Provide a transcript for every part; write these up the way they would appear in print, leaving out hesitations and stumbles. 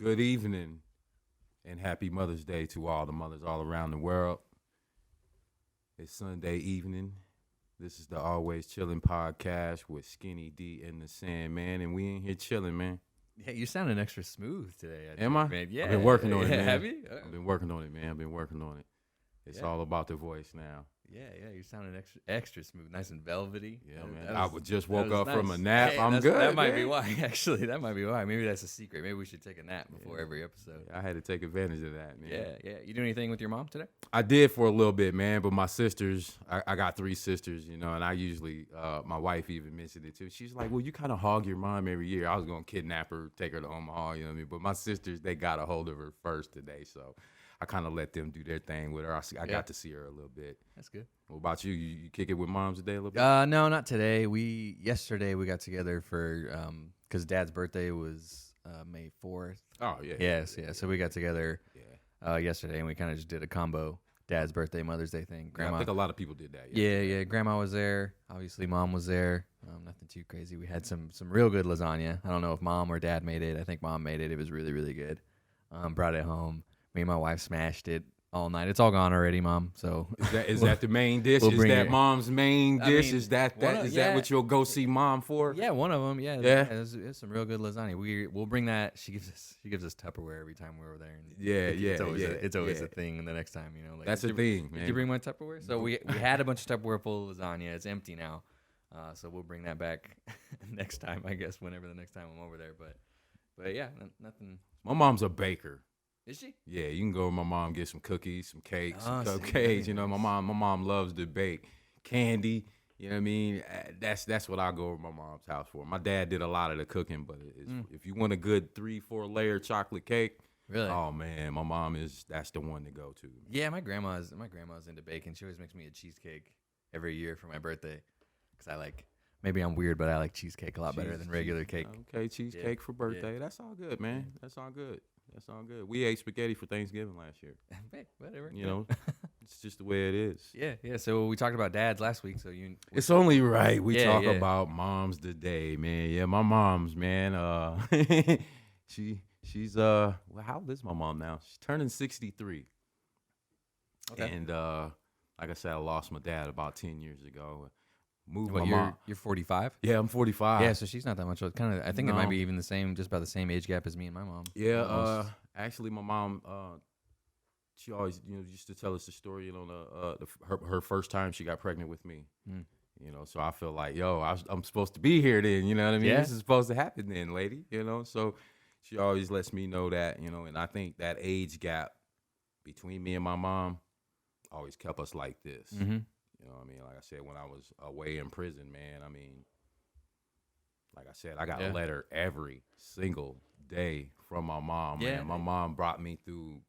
Good evening and happy Mother's Day to all the mothers all around the world. It's Sunday evening. This is the Always Chillin podcast with Skinny D and the Sandman, and we in here chilling, man. Yeah, you sounding extra smooth today. Am I? Man. Yeah, I've been working on it, yeah, man. Have you? I've been working on it, man. I've been working on it. It's all about the voice now. Yeah, you're sounding extra smooth, nice and velvety. Yeah, man. I just woke up from a nap. Hey, I'm good. That might man. be why. Actually, that might be why. Maybe that's a secret. Maybe we should take a nap before every episode. I had to take advantage of that, man. Yeah. You do anything with your mom today? I did for a little bit, man. But my sisters, I got 3 sisters, and I usually, my wife even mentioned it too. She's like, well, you kind of hog your mom every year. I was going to kidnap her, take her to Omaha, you know what I mean? But my sisters, they got a hold of her first today. So I kind of let them do their thing with her. I got to see her a little bit. That's good. What about you? You kick it with moms today a little bit? No, not today. Yesterday we got together for because Dad's birthday was May 4th. Oh, yeah. Yes. So we got together yesterday and we kind of just did a combo Dad's birthday, Mother's Day thing. Grandma, I think a lot of people did that. Yeah. Grandma was there. Obviously, Mom was there. Nothing too crazy. We had some real good lasagna. I don't know if Mom or Dad made it. I think Mom made it. It was really, really good. Brought it home. Me and my wife smashed it all night. It's all gone already, Mom. So is that the main dish? Is that Mom's main dish? Is that what you'll go see Mom for? Yeah, one of them. Yeah. It's some real good lasagna. We'll bring that. She gives us Tupperware every time we're over there. And it's always a thing. The next time, like, that's a thing, man. Did you bring my Tupperware? So we had a bunch of Tupperware full of lasagna. It's empty now. So we'll bring that back next time, I guess, whenever the next time I'm over there. But yeah, nothing. My mom's a baker. Is she? Yeah, you can go with my mom, get some cookies, some cakes, some cupcakes. Nice. My mom loves to bake candy. You know what I mean? That's what I go to my mom's house for. My dad did a lot of the cooking, but if you want a good 3-4 layer chocolate cake, really? Oh man, my mom that's the one to go to. Yeah, my grandma's into baking. She always makes me a cheesecake every year for my birthday because maybe I'm weird, but I like cheesecake a lot better than regular cake. Okay, cheesecake for birthday. Yeah. That's all good, man. That's all good. We ate spaghetti for Thanksgiving last year. Hey, whatever. It's just the way it is. Yeah. So we talked about dads last week. So it's only right we talk about moms today, man. Yeah, my mom's, man. She's how old is my mom now? She's turning 63. Okay. And like I said, I lost my dad about 10 years ago. You're 45? Yeah, I'm 45. Yeah, so she's not that much old. I think it might be even the same, just about the same age gap as me and my mom. Yeah, actually, my mom, she always, used to tell us the story, her first time she got pregnant with me. So I feel like, I'm supposed to be here then, you know what I mean? Yeah. This is supposed to happen then, lady, So she always lets me know that, and I think that age gap between me and my mom always kept us like this. Mm-hmm. You know what I mean? Like I said, when I was away in prison, man, like I said, I got a letter every single day from my mom. Yeah. Man. My mom brought me through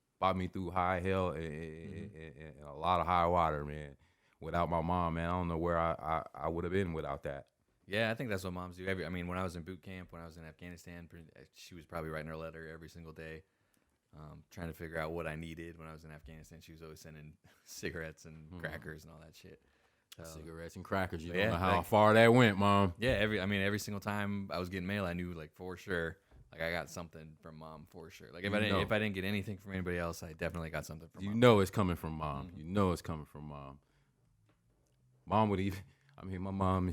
high hell and a lot of high water, man. Without my mom, man, I don't know where I would have been without that. Yeah, I think that's what moms do. When I was in boot camp, when I was in Afghanistan, she was probably writing her letter every single day. Trying to figure out what I needed when I was in Afghanistan. She was always sending cigarettes and crackers and all that shit. Cigarettes and crackers. You don't know how far that went, Mom. Yeah, every single time I was getting mail, I knew for sure, I got something from Mom for sure. If I didn't get anything from anybody else, I definitely got something from Mom. You know it's coming from Mom. Mm-hmm. You know it's coming from Mom. Mom would even. My mom.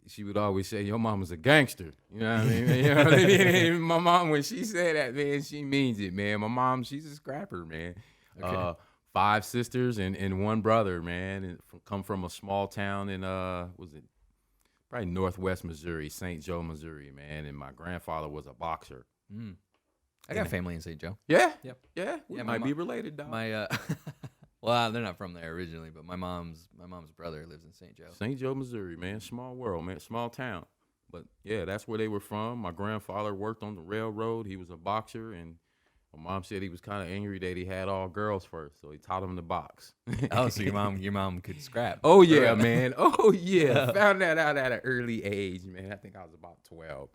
She would always say, your mom was a gangster. You know what I mean? You know what I mean? My mom, when she said that, man, she means it, man. My mom, she's a scrapper, man. Okay. 5 sisters and 1 brother, man. And come from a small town in, probably northwest Missouri, St. Joe, Missouri, man. And my grandfather was a boxer. I got family in St. Joe. Yeah? Yep. Yeah? We might be related, dog. Well, they're not from there originally, but my mom's brother lives in St. Joe. St. Joe, Missouri, man. Small world, man. Small town. But, yeah, that's where they were from. My grandfather worked on the railroad. He was a boxer, and my mom said he was kind of angry that he had all girls first, so he taught him to box. Oh, so your mom could scrap. Oh, yeah, man. Oh, yeah. Found that out at an early age, man. I think I was about 12.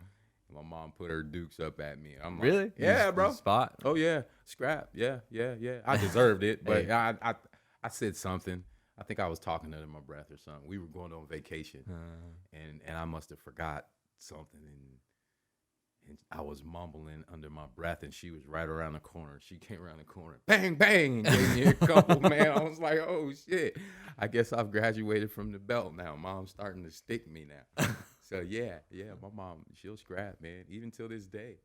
My mom put her dukes up at me. I'm really? Like, yeah, bro. Spot. Oh yeah, scrap. Yeah. I deserved it, but I said something. I think I was talking under my breath or something. We were going on vacation, and I must have forgot something, And I was mumbling under my breath, and she was right around the corner. She came around the corner, bang, bang, and gave me a couple, man. I was like, oh, shit. I guess I've graduated from the belt now. Mom's starting to stick me now. So, yeah, my mom, she'll scrap, man, even till this day.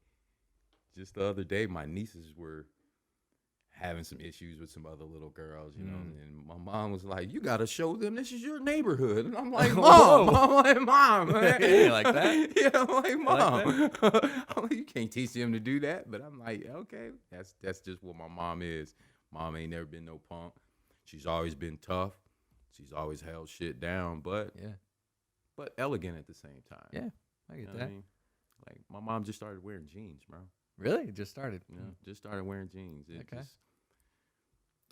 Just the other day, my nieces were having some issues with some other little girls, you know, and my mom was like, you got to show them this is your neighborhood. And I'm like, Mom, I'm like, Mom. You like that? Yeah, I'm like, Mom. Like I'm like, you can't teach them to do that. But I'm like, okay, that's just what my mom is. Mom ain't never been no punk. She's always been tough. She's always held shit down, but elegant at the same time. Yeah, I get that. I mean? Like, my mom just started wearing jeans, bro. Really? It just started? Yeah, just started wearing jeans. Okay.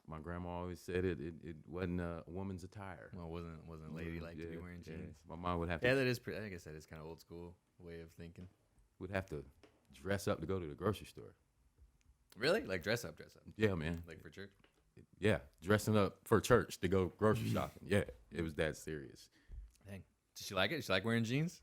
My grandma always said it wasn't a woman's attire. Well, wasn't ladylike to be wearing jeans. My mom would have to. Yeah, that is. I guess that is kind of old school way of thinking. Would have to dress up to go to the grocery store. Really? Like dress up? Yeah, man. Like for church? Yeah, dressing up for church to go grocery shopping. Yeah, it was that serious. Dang. Does she like it? Does she like wearing jeans?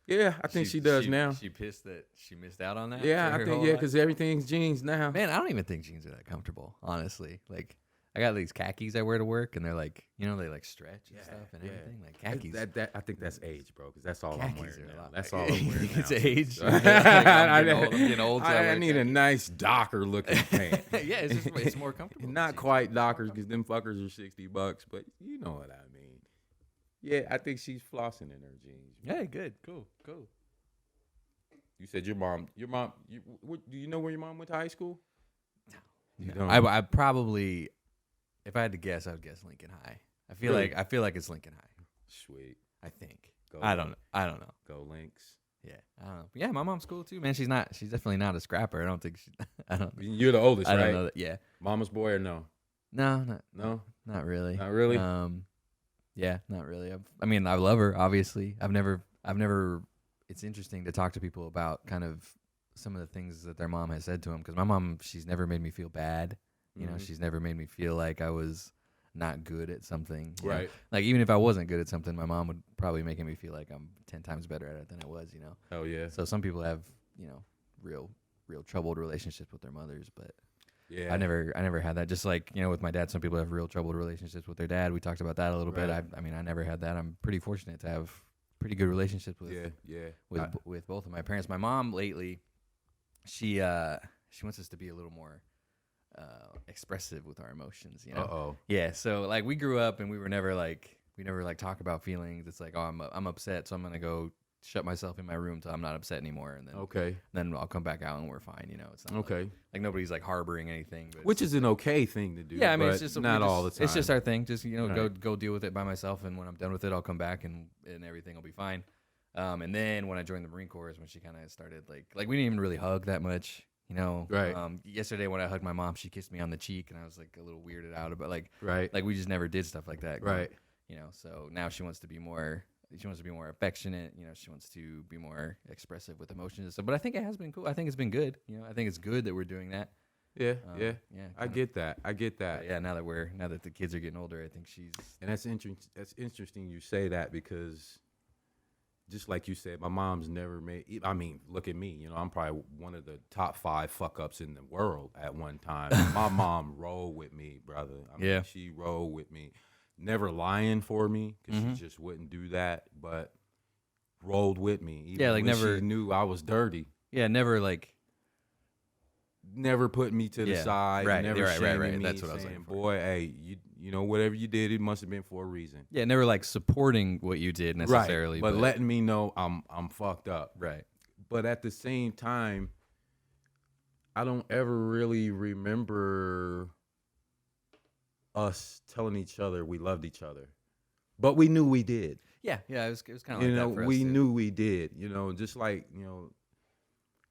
Yeah, I think she does now. She pissed that she missed out on that? Yeah, I think because everything's jeans now. Man, I don't even think jeans are that comfortable, honestly. Like, I got these khakis I wear to work, and they're like, you know, they like stretch and stuff and everything. Like khakis. I think that's age, bro, because that's all khakis I'm wearing are a now. lot. That's all I'm wearing now. It's age. So. I'm getting old. I need a nice Docker looking pant. Yeah, it's more comfortable. Not quite Dockers because them fuckers are $60, but you know what I mean. Yeah, I think she's flossing in her jeans. Hey, good, cool. You said your mom. Do you know where your mom went to high school? No. I probably, if I had to guess, I would guess Lincoln High. I feel like it's Lincoln High. Sweet. I think. Go I don't know. Go Lynx. Yeah, I don't know. But yeah, my mom's cool too, man. She's definitely not a scrapper. I don't think I don't. You're the oldest, right? I don't know that. Yeah. Mama's boy or no? No, not really. Not really. Yeah, not really. I mean, I love her. Obviously, I've never. It's interesting to talk to people about kind of some of the things that their mom has said to them, because my mom, she's never made me feel bad. You know, she's never made me feel like I was not good at something. Right. Know? Like, even if I wasn't good at something, my mom would probably make me feel like I'm 10 times better at it than I was, you know? Oh, yeah. So some people have, you know, real troubled relationships with their mothers, but yeah, I never had that. Just like, you know, with my dad, some people have real troubled relationships with their dad. We talked about that a little bit. I mean, I never had that. I'm pretty fortunate to have pretty good relationships with both of my parents. My mom lately, she wants us to be a little more expressive with our emotions, you know. Uh-oh. Yeah, so like we grew up and we never talk about feelings. It's like, oh, I'm upset, so I'm gonna go shut myself in my room till I'm not upset anymore, and then I'll come back out and we're fine, you know. It's not like nobody's like harboring anything, but which is an okay thing to do. Yeah, I mean, it's just not all the time. It's just our thing. Just, you know, go deal with it by myself, and when I'm done with it, I'll come back and everything will be fine. And then when I joined the Marine Corps is when she kind of started like we didn't even really hug that much. You know, right. Yesterday when I hugged my mom, she kissed me on the cheek, and I was like a little weirded out about like we just never did stuff like that. Right. You know, so now she wants to be more affectionate. You know, she wants to be more expressive with emotions and stuff. But I think it has been cool. I think it's been good. You know, I think it's good that we're doing that. Yeah. I get that. Yeah. Now that the kids are getting older, I think she's. And that's interesting. That's interesting you say that, because just like you said, my mom's never made. I mean, look at me. You know, I'm probably one of the top 5 fuck ups in the world at one time. My mom rolled with me, brother. I mean, she rolled with me. Never lying for me, because she just wouldn't do that. But rolled with me. Even when never. She knew I was dirty. Yeah, never Never put me to the side. Right. Never shaming me. That's what saying, I was looking for. Boy, hey, you know, whatever you did, it must have been for a reason. Yeah, never like supporting what you did necessarily, but letting me know I'm fucked up. Right. But at the same time, I don't ever really remember us telling each other we loved each other, but we knew we did. Yeah. It was kind of like that for us. We knew we did. You know, just like, you know,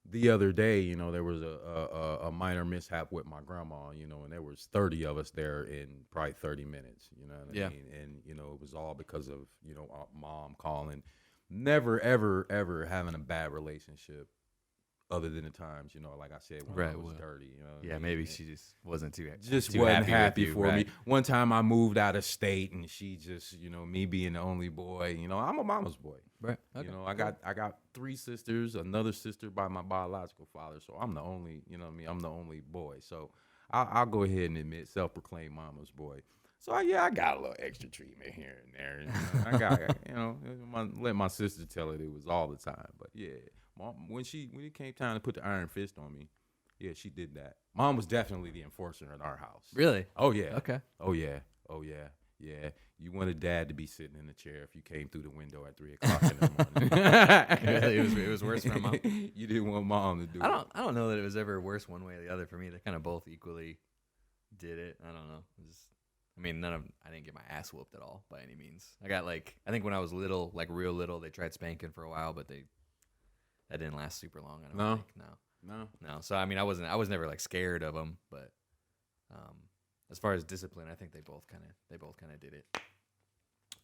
the other day, you know, there was a minor mishap with my grandma, you know, and there was 30 of us there in probably 30 minutes, you know what I mean? And, you know, it was all because of, you know, our mom calling. Never, ever, ever having a bad relationship other than the times, you know, like I said, when Right, I was well, dirty. You know what I Yeah, mean? maybe And she just wasn't too just too wasn't happy, happy with you, for me. right? One time I moved out of state, and she just, you know, me being the only boy, you know, I'm a mama's boy. Right. You know, I got 3 sisters, another sister by my biological father, so I'm the only, you know what I mean, I'm the only boy. So I'll go ahead and admit, self-proclaimed mama's boy. So I got a little extra treatment here and there. And, you know, I got, you know, let my sister tell it was all the time. But yeah, mom, when it came time to put the iron fist on me, yeah, she did that. Mom was definitely the enforcer in our house. Really? Oh yeah. Okay. Oh yeah. Oh yeah. Yeah. You wanted dad to be sitting in the chair if you came through the window at 3:00 in the morning. Really? It was worse for mom. You didn't want mom to do it. I don't know that it was ever worse one way or the other for me. They kind of both equally did it. I don't know. I mean, I didn't get my ass whooped at all by any means. I got I think when I was little, like real little, they tried spanking for a while, but that didn't last super long. I don't think. No. So I mean, I was never like scared of them, but as far as discipline, I think they both kind of did it.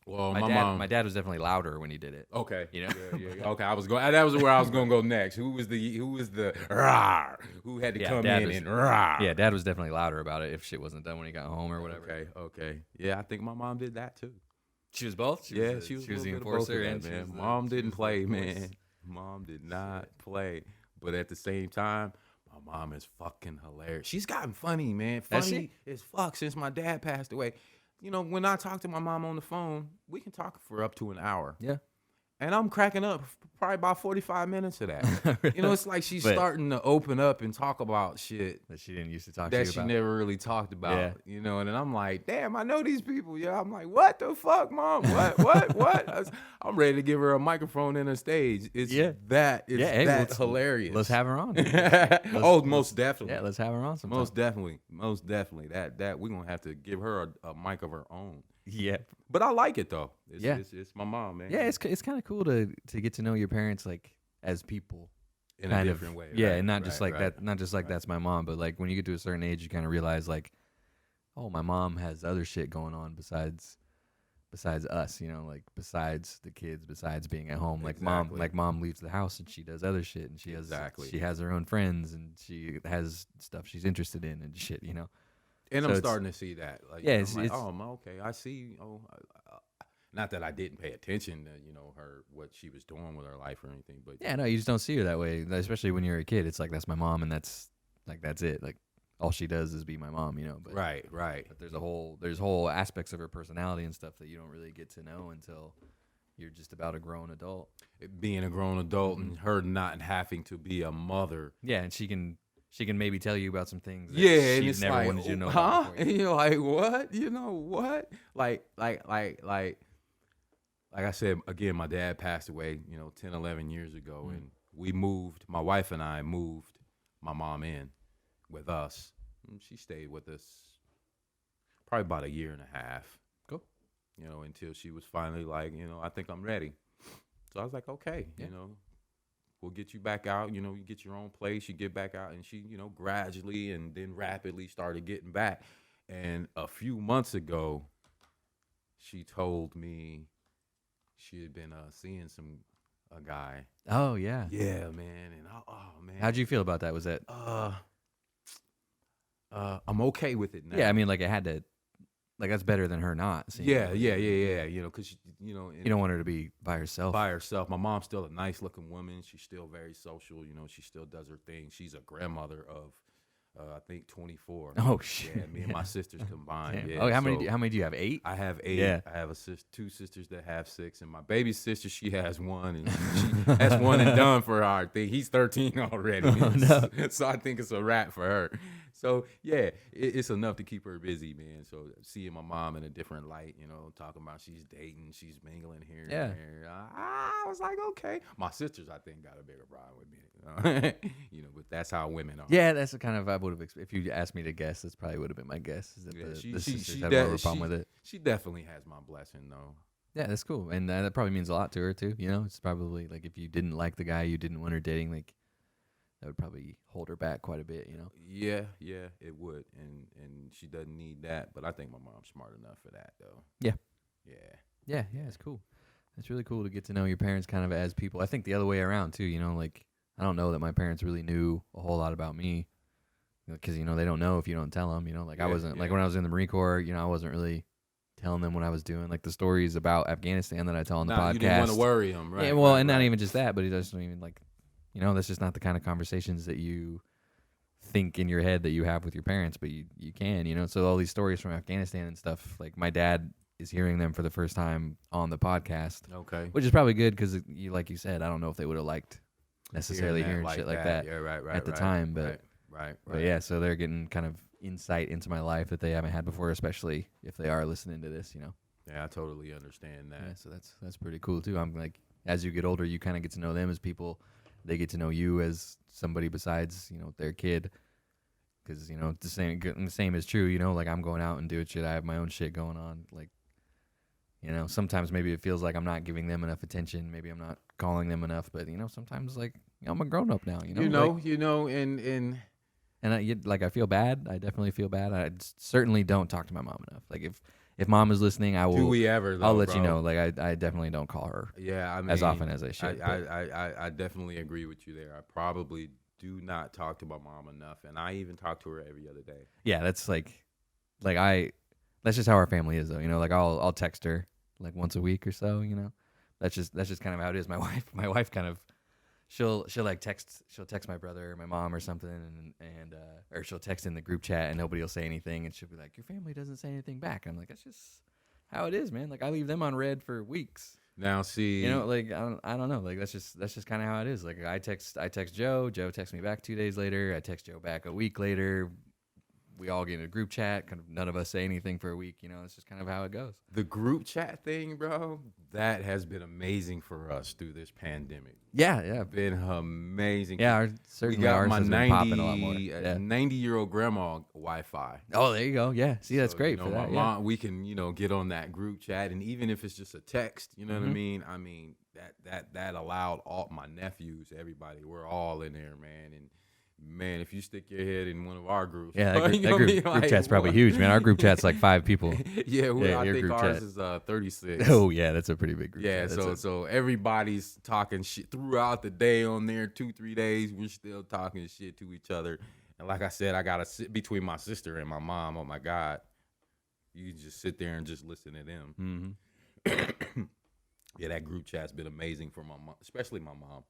Well, my dad was definitely louder when he did it. Okay. You know. Yeah. Okay. That was where I was gonna go next. Who was the rah? Who had to come in and rah? Yeah, dad was definitely louder about it if shit wasn't done when he got home or whatever. Okay. Yeah, I think my mom did that too. She was both. She was the enforcer, and man. Mom didn't play, man. Mom did not play, but at the same time, my mom is fucking hilarious. She's gotten funny, man. Funny as fuck since my dad passed away. You know, when I talk to my mom on the phone, we can talk for up to an hour. Yeah. And I'm cracking up probably about 45 minutes of that. You know, it's like she's starting to open up and talk about shit that she didn't used to talk to you about. That she never really talked about. Yeah. You know, and then I'm like, damn, I know these people. Yeah, I'm like, what the fuck, mom? What? I'm ready to give her a microphone in a stage. It's that hilarious. Let's have her on. Most definitely. Yeah, let's have her on sometime. Most definitely. That we're gonna have to give her a mic of her own. Yeah. But I like it though. It's my mom, man. Yeah, it's kind of cool to get to know your parents like as people in a different way. Yeah, and not just like that. Not just like that's my mom, but like when you get to a certain age, you kind of realize like, oh, my mom has other shit going on besides us. You know, like besides the kids, besides being at home. Like mom leaves the house and she does other shit, and she has her own friends, and she has stuff she's interested in and shit. You know. And so I'm starting to see that. Like, yeah, it's okay. I see. Not that I didn't pay attention to, you know, what she was doing with her life or anything, but yeah, no, you just don't see her that way. Especially when you're a kid, it's like that's my mom, and that's it. Like all she does is be my mom, you know. But right. But there's whole aspects of her personality and stuff that you don't really get to know until you're just about a grown adult. Being a grown adult and her not having to be a mother. Yeah, and she can maybe tell you about some things that and she's it's never like, wanted you to know about before. And you're like, what? You know what? Like I said, again, my dad passed away, you know, 10, 11 years ago. And my wife and I moved my mom in with us. And she stayed with us probably about a year and a half. Cool. You know, until she was finally like, you know, I think I'm ready. So I was like, okay, you know. We'll get you back out, you know, you get your own place, you get back out. And she, you know, gradually and then rapidly started getting back. And a few months ago, she told me she had been seeing a guy. Oh, yeah. Yeah, man. And man. How'd you feel about that? Was that? I'm okay with it now. Yeah, I mean, like it had to. Like that's better than her not seeing. Yeah. You know, because you know, you don't want her to be by herself. My mom's still a nice looking woman. She's still very social. You know, she still does her thing. She's a grandmother of, I think 24. Oh shit. Yeah, me and my sisters combined. Damn. Yeah. Oh, how many do you have? 8? I have 8. Yeah. I have 2 sisters that have 6, and my baby sister, she has 1, and that's one and done for our thing. He's 13 already. Oh, no. So I think it's a wrap for her. So yeah, it's enough to keep her busy, man. So seeing my mom in a different light, you know, talking about she's dating, she's mingling here and there. I was like, okay. My sisters, I think, got a bigger problem with me. You know, but that's how women are. Yeah, that's the kind of I would have expected. If you asked me to guess, that's probably would have been my guess. Is that the sisters have more of a problem with it. She definitely has my blessing, though. Yeah, that's cool, and that probably means a lot to her too. You know, it's probably like if you didn't like the guy, you didn't want her dating, like that would probably hold her back quite a bit. You know. Yeah, it would, and she doesn't need that. But I think my mom's smart enough for that, though. Yeah. Yeah, it's cool. It's really cool to get to know your parents kind of as people. I think the other way around too. You know, like I don't know that my parents really knew a whole lot about me, because they don't know if you don't tell them. Like I wasn't like when I was in the Marine Corps. I wasn't really telling them what I was doing. Like the stories about Afghanistan that I tell on the podcast. You didn't want to worry them, right? Yeah, well, and not even just that, but he doesn't even like, that's just not the kind of conversations that you think in your head that you have with your parents, but you can. So all these stories from Afghanistan and stuff, like my dad is hearing them for the first time on the podcast. Okay. Which is probably good because, like you said, I don't know if they would have liked necessarily hearing like shit like that at the time. But But yeah, so they're getting kind of insight into my life that they haven't had before, especially if they are listening to this. Yeah, I totally understand that. Yeah, so that's pretty cool too. I'm like, as you get older, you kind of get to know them as people. They get to know you as somebody besides, their kid. Because, the same is true, like I'm going out and doing shit. I have my own shit going on. Like, sometimes maybe it feels like I'm not giving them enough attention. Maybe I'm not calling them enough. But, sometimes like I'm a grown up now, And I feel bad. I definitely feel bad. I certainly don't talk to my mom enough. Like if mom is listening, I will. Do we ever? Though, I'll let bro? you know. Like I definitely don't call her. Yeah, I mean, as often as I should. I definitely agree with you there. I probably do not talk to my mom enough, and I even talk to her every other day. Yeah, that's that's just how our family is, though. Like I'll text her like once a week or so. That's just kind of how it is. My wife kind of. She'll text my brother or my mom or something and or she'll text in the group chat and nobody will say anything and she'll be like, your family doesn't say anything back. I'm like, that's just how it is, man. Like I leave them on red for weeks. Now see, like I don't know, like that's just kind of how it is. Like I text Joe texts me back 2 days later. I text Joe back a week later. We all get in a group chat. Kind of none of us say anything for a week. It's just kind of how it goes. The group chat thing, bro, that has been amazing for us through this pandemic. Yeah. Been amazing. Yeah, certainly ours has been popping a lot more. 90-year-old grandma Wi-Fi. Oh, there you go. Yeah. See, that's great for that. Mom, we can, get on that group chat, and even if it's just a text, you know what I mean? I mean, that allowed all my nephews, everybody, we're all in there, man. And man, if you stick your head in one of our groups, that group chat's probably huge, man. Our group chat's like 5 people. I think ours is 36. Oh yeah, that's a pretty big group. Yeah, chat. So everybody's talking shit throughout the day on there. 2-3 days, we're still talking shit to each other. And like I said, I gotta sit between my sister and my mom. Oh my God, you just sit there and just listen to them. Mm-hmm. Yeah, that group chat's been amazing for my mom, especially my mom.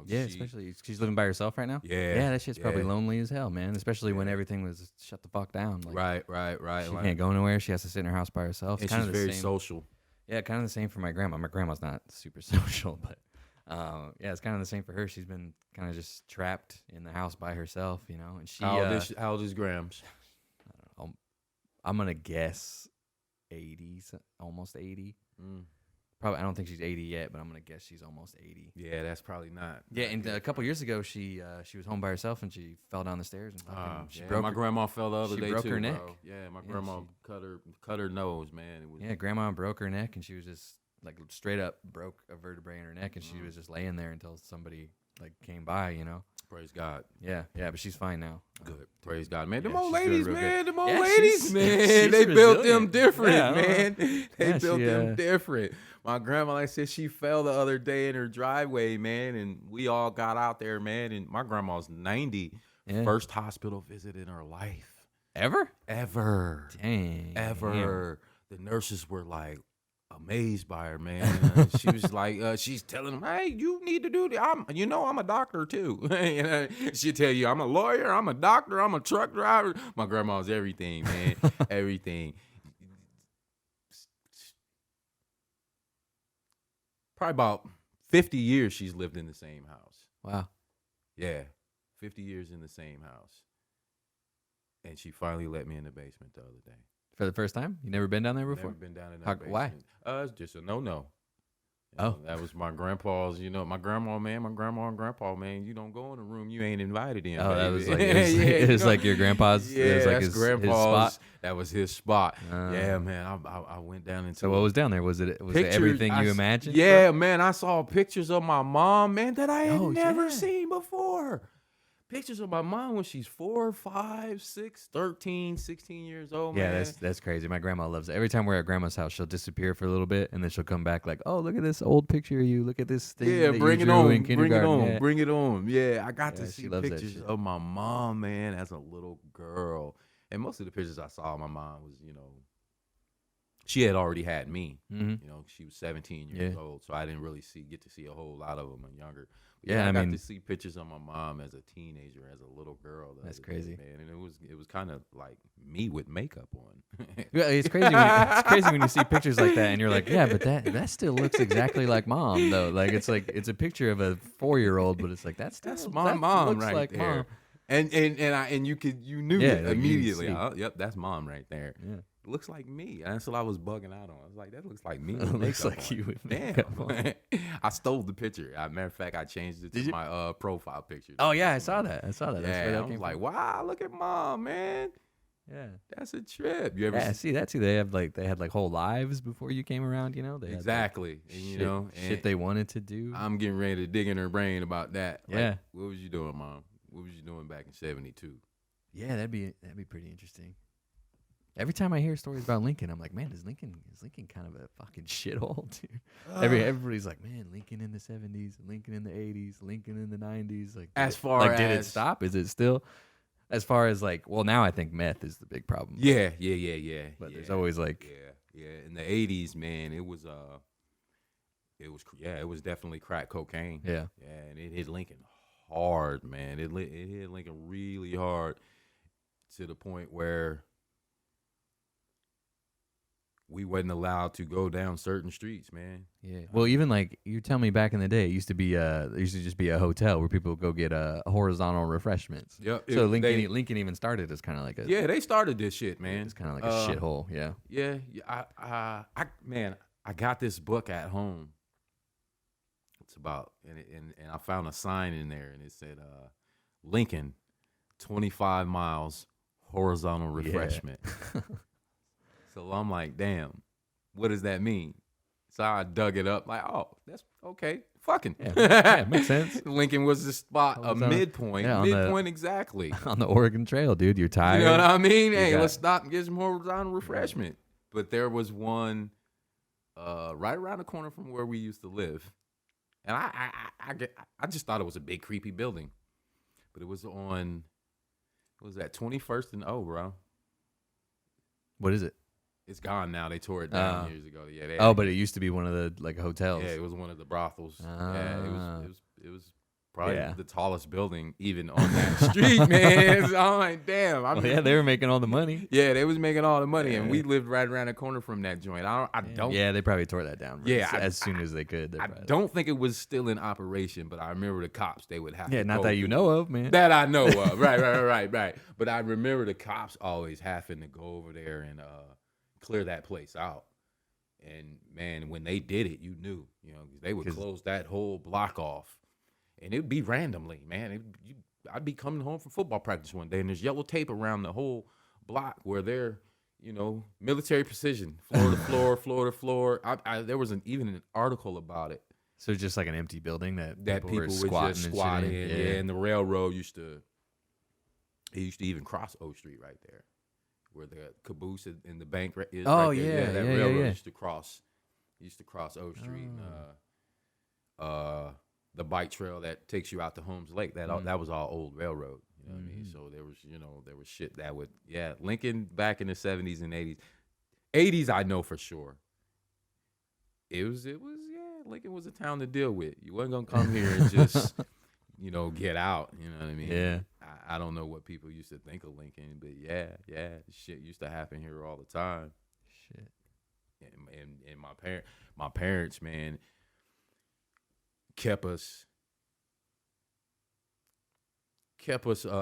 Especially she's living by herself right now. Yeah, that shit's probably lonely as hell, man. Especially when everything was shut the fuck down. Like, right. She can't go nowhere. She has to sit in her house by herself. And she's very social. Yeah, kind of the same for my grandma. My grandma's not super social, but it's kind of the same for her. She's been kind of just trapped in the house by herself, And she how old is Grams? I don't know. I'm gonna guess 80, almost 80. Probably, I don't think she's 80 yet, but I'm gonna guess she's almost 80. Yeah, that's probably not. Yeah, and a couple years ago, she was home by herself and she fell down the stairs and she broke. My grandma fell the other day too. She broke her neck. Bro. Yeah, my grandma cut her nose, man. Grandma broke her neck and she was just like straight up broke a vertebrae in her neck and she was just laying there until somebody like came by, Praise God. Yeah, but she's fine now. Good. Praise God, man. Them old ladies, man. Them old ladies, man. They built them different, man. They built them different. My grandma, like I said, she fell the other day in her driveway, man, and we all got out there, man. And my grandma's 90. Yeah. First hospital visit in her life. Ever? Dang. Ever. The nurses were like amazed by her, man. She was like, she's telling them, hey, you need to do I'm a doctor too. She'll tell you, I'm a lawyer, I'm a doctor, I'm a truck driver. My grandma's everything, man. Everything. Probably about 50 years she's lived in the same house. Wow. Yeah, 50 years in the same house. And she finally let me in the basement the other day. For the first time? You never been down there before? Never been down in that basement. Why? It's just a no-no. Oh. That was my grandpa's, my grandma, man, my grandma and grandpa, man, you don't go in a room you ain't invited in, baby. That was like, it was like your grandpa's? Yeah, it was like that's his grandpa's. spot? That was his spot. Yeah, man, I went down into So what was down there? Was it everything you imagined? Yeah, man, I saw pictures of my mom, man, that I had never seen before. pictures of my mom when she's 4, 5, 6, 13, 16 years old, Yeah, man. that's crazy. My grandma loves it. Every time we're at grandma's house, she'll disappear for a little bit, and then she'll come back like, "Oh, look at this old picture of you. Look at this thing Yeah, that bring you it drew on, in kindergarten." Yeah. bring it on. Yeah, I got to Yeah, see she loves that pictures shit. of my mom, man, as a little girl. And most of the pictures I saw of my mom was, she had already had me. Mm-hmm. She was 17 years Yeah. old, so I didn't really get to see a whole lot of them when younger. But Yeah, I I got mean- to see pictures of my mom as a teenager, as a little girl. That's other day, crazy. man. And it was kind of like me with makeup on. Yeah, it's crazy. It's crazy when you see pictures like that, and you're like, "Yeah, but that still looks exactly like mom, though." Like it's a picture of a 4-year-old, but it's like that's my mom looks right like there. Mom. And you knew Yeah, it like, you immediately. see. Yep, that's mom right there. Yeah. It looks like me. And that's what I was bugging out on. I was like, that looks like me. It with looks makeup like on. you with Damn. makeup on. I stole the picture. Matter of fact, I changed it Did to you? my profile picture. Oh yeah, I saw that. That's Yeah, where I that was came like, from. wow, look at mom, man. Yeah. That's a trip. You ever Yeah, see that too. They had whole lives before you came around. They had, like, exactly. And, shit they wanted to do. I'm getting ready to dig in her brain about that. Like, Yeah. what was you doing, mom? What was you doing back in 72? Yeah, that'd be pretty interesting. Every time I hear stories about Lincoln, I'm like, man, is Lincoln kind of a fucking shithole, dude? Everybody's like, man, Lincoln in the 70s, Lincoln in the 80s, Lincoln in the 90s. Like, As far like, did it as- stop? Is it still? As far as like, well, now I think meth is the big problem. Yeah. But yeah. there's always like, Yeah. In the 80s, man, it was definitely crack cocaine. yeah, And it hit Lincoln hard, man. It hit Lincoln really hard to the point where we wasn't allowed to go down certain streets, man. yeah. Well, even like you tell me back in the day, it used to be there used to just be a hotel where people would go get horizontal refreshments. Yep. So Lincoln even started as kind of like a They started this shit, man. It's kind of like a shithole. Yeah. Yeah, I got this book at home. It's about and I found a sign in there and it said Lincoln 25 miles horizontal refreshment. So I'm like, damn, what does that mean? So I dug it up like, oh, that's okay. Fucking. Yeah, makes sense. Lincoln was the spot, a Horizontal- midpoint. yeah, on midpoint exactly. On the Oregon Trail, dude. You're tired. You know what I mean? You Hey, got- let's stop and get some horizontal refreshment. But there was one right around the corner from where we used to live. And I just thought it was a big creepy building. But it was on, what was that, 21st and bro. What is it? It's gone now. They tore it down years ago. Yeah. But it used to be one of the like hotels. Yeah, it was one of the brothels. Yeah, it was probably Yeah. the tallest building even on that street, man. So I'm like, damn. Yeah, they were making all the money. Yeah, they was making all the money, and Yeah. we lived right around the corner from that joint. I don't. Yeah, they probably tore that down. Yeah, as soon as they could. They I probably- don't think it was still in operation, but I remember the cops. They would have. Yeah, to not go that you through- know of, man. That I know of. Right. But I remember the cops always having to go over there and clear that place out. And man, when they did it, you knew, 'cause they would 'Cause- close that whole block off, and it'd be randomly, man. I'd be coming home from football practice one day, and there's yellow tape around the whole block where they're, military precision, floor to floor, floor to floor. There was even an article about it. So just like an empty building that People were would squatting just and squat in. shit Yeah, and the railroad used to even cross O Street right there, where the caboose in the bank is. Oh, right there. yeah, that yeah, railroad yeah. used to cross O Street. And, the bike trail that takes you out to Holmes Lake. That was all old railroad. You know what I mean? So there was shit that would Lincoln back in the 70s and 80s. 80s I know for sure. It was Lincoln was a town to deal with. You wasn't gonna come here and just get out. You know what I mean? Yeah. I don't know what people used to think of Lincoln, but yeah, shit used to happen here all the time. Shit. And my parents, man, kept us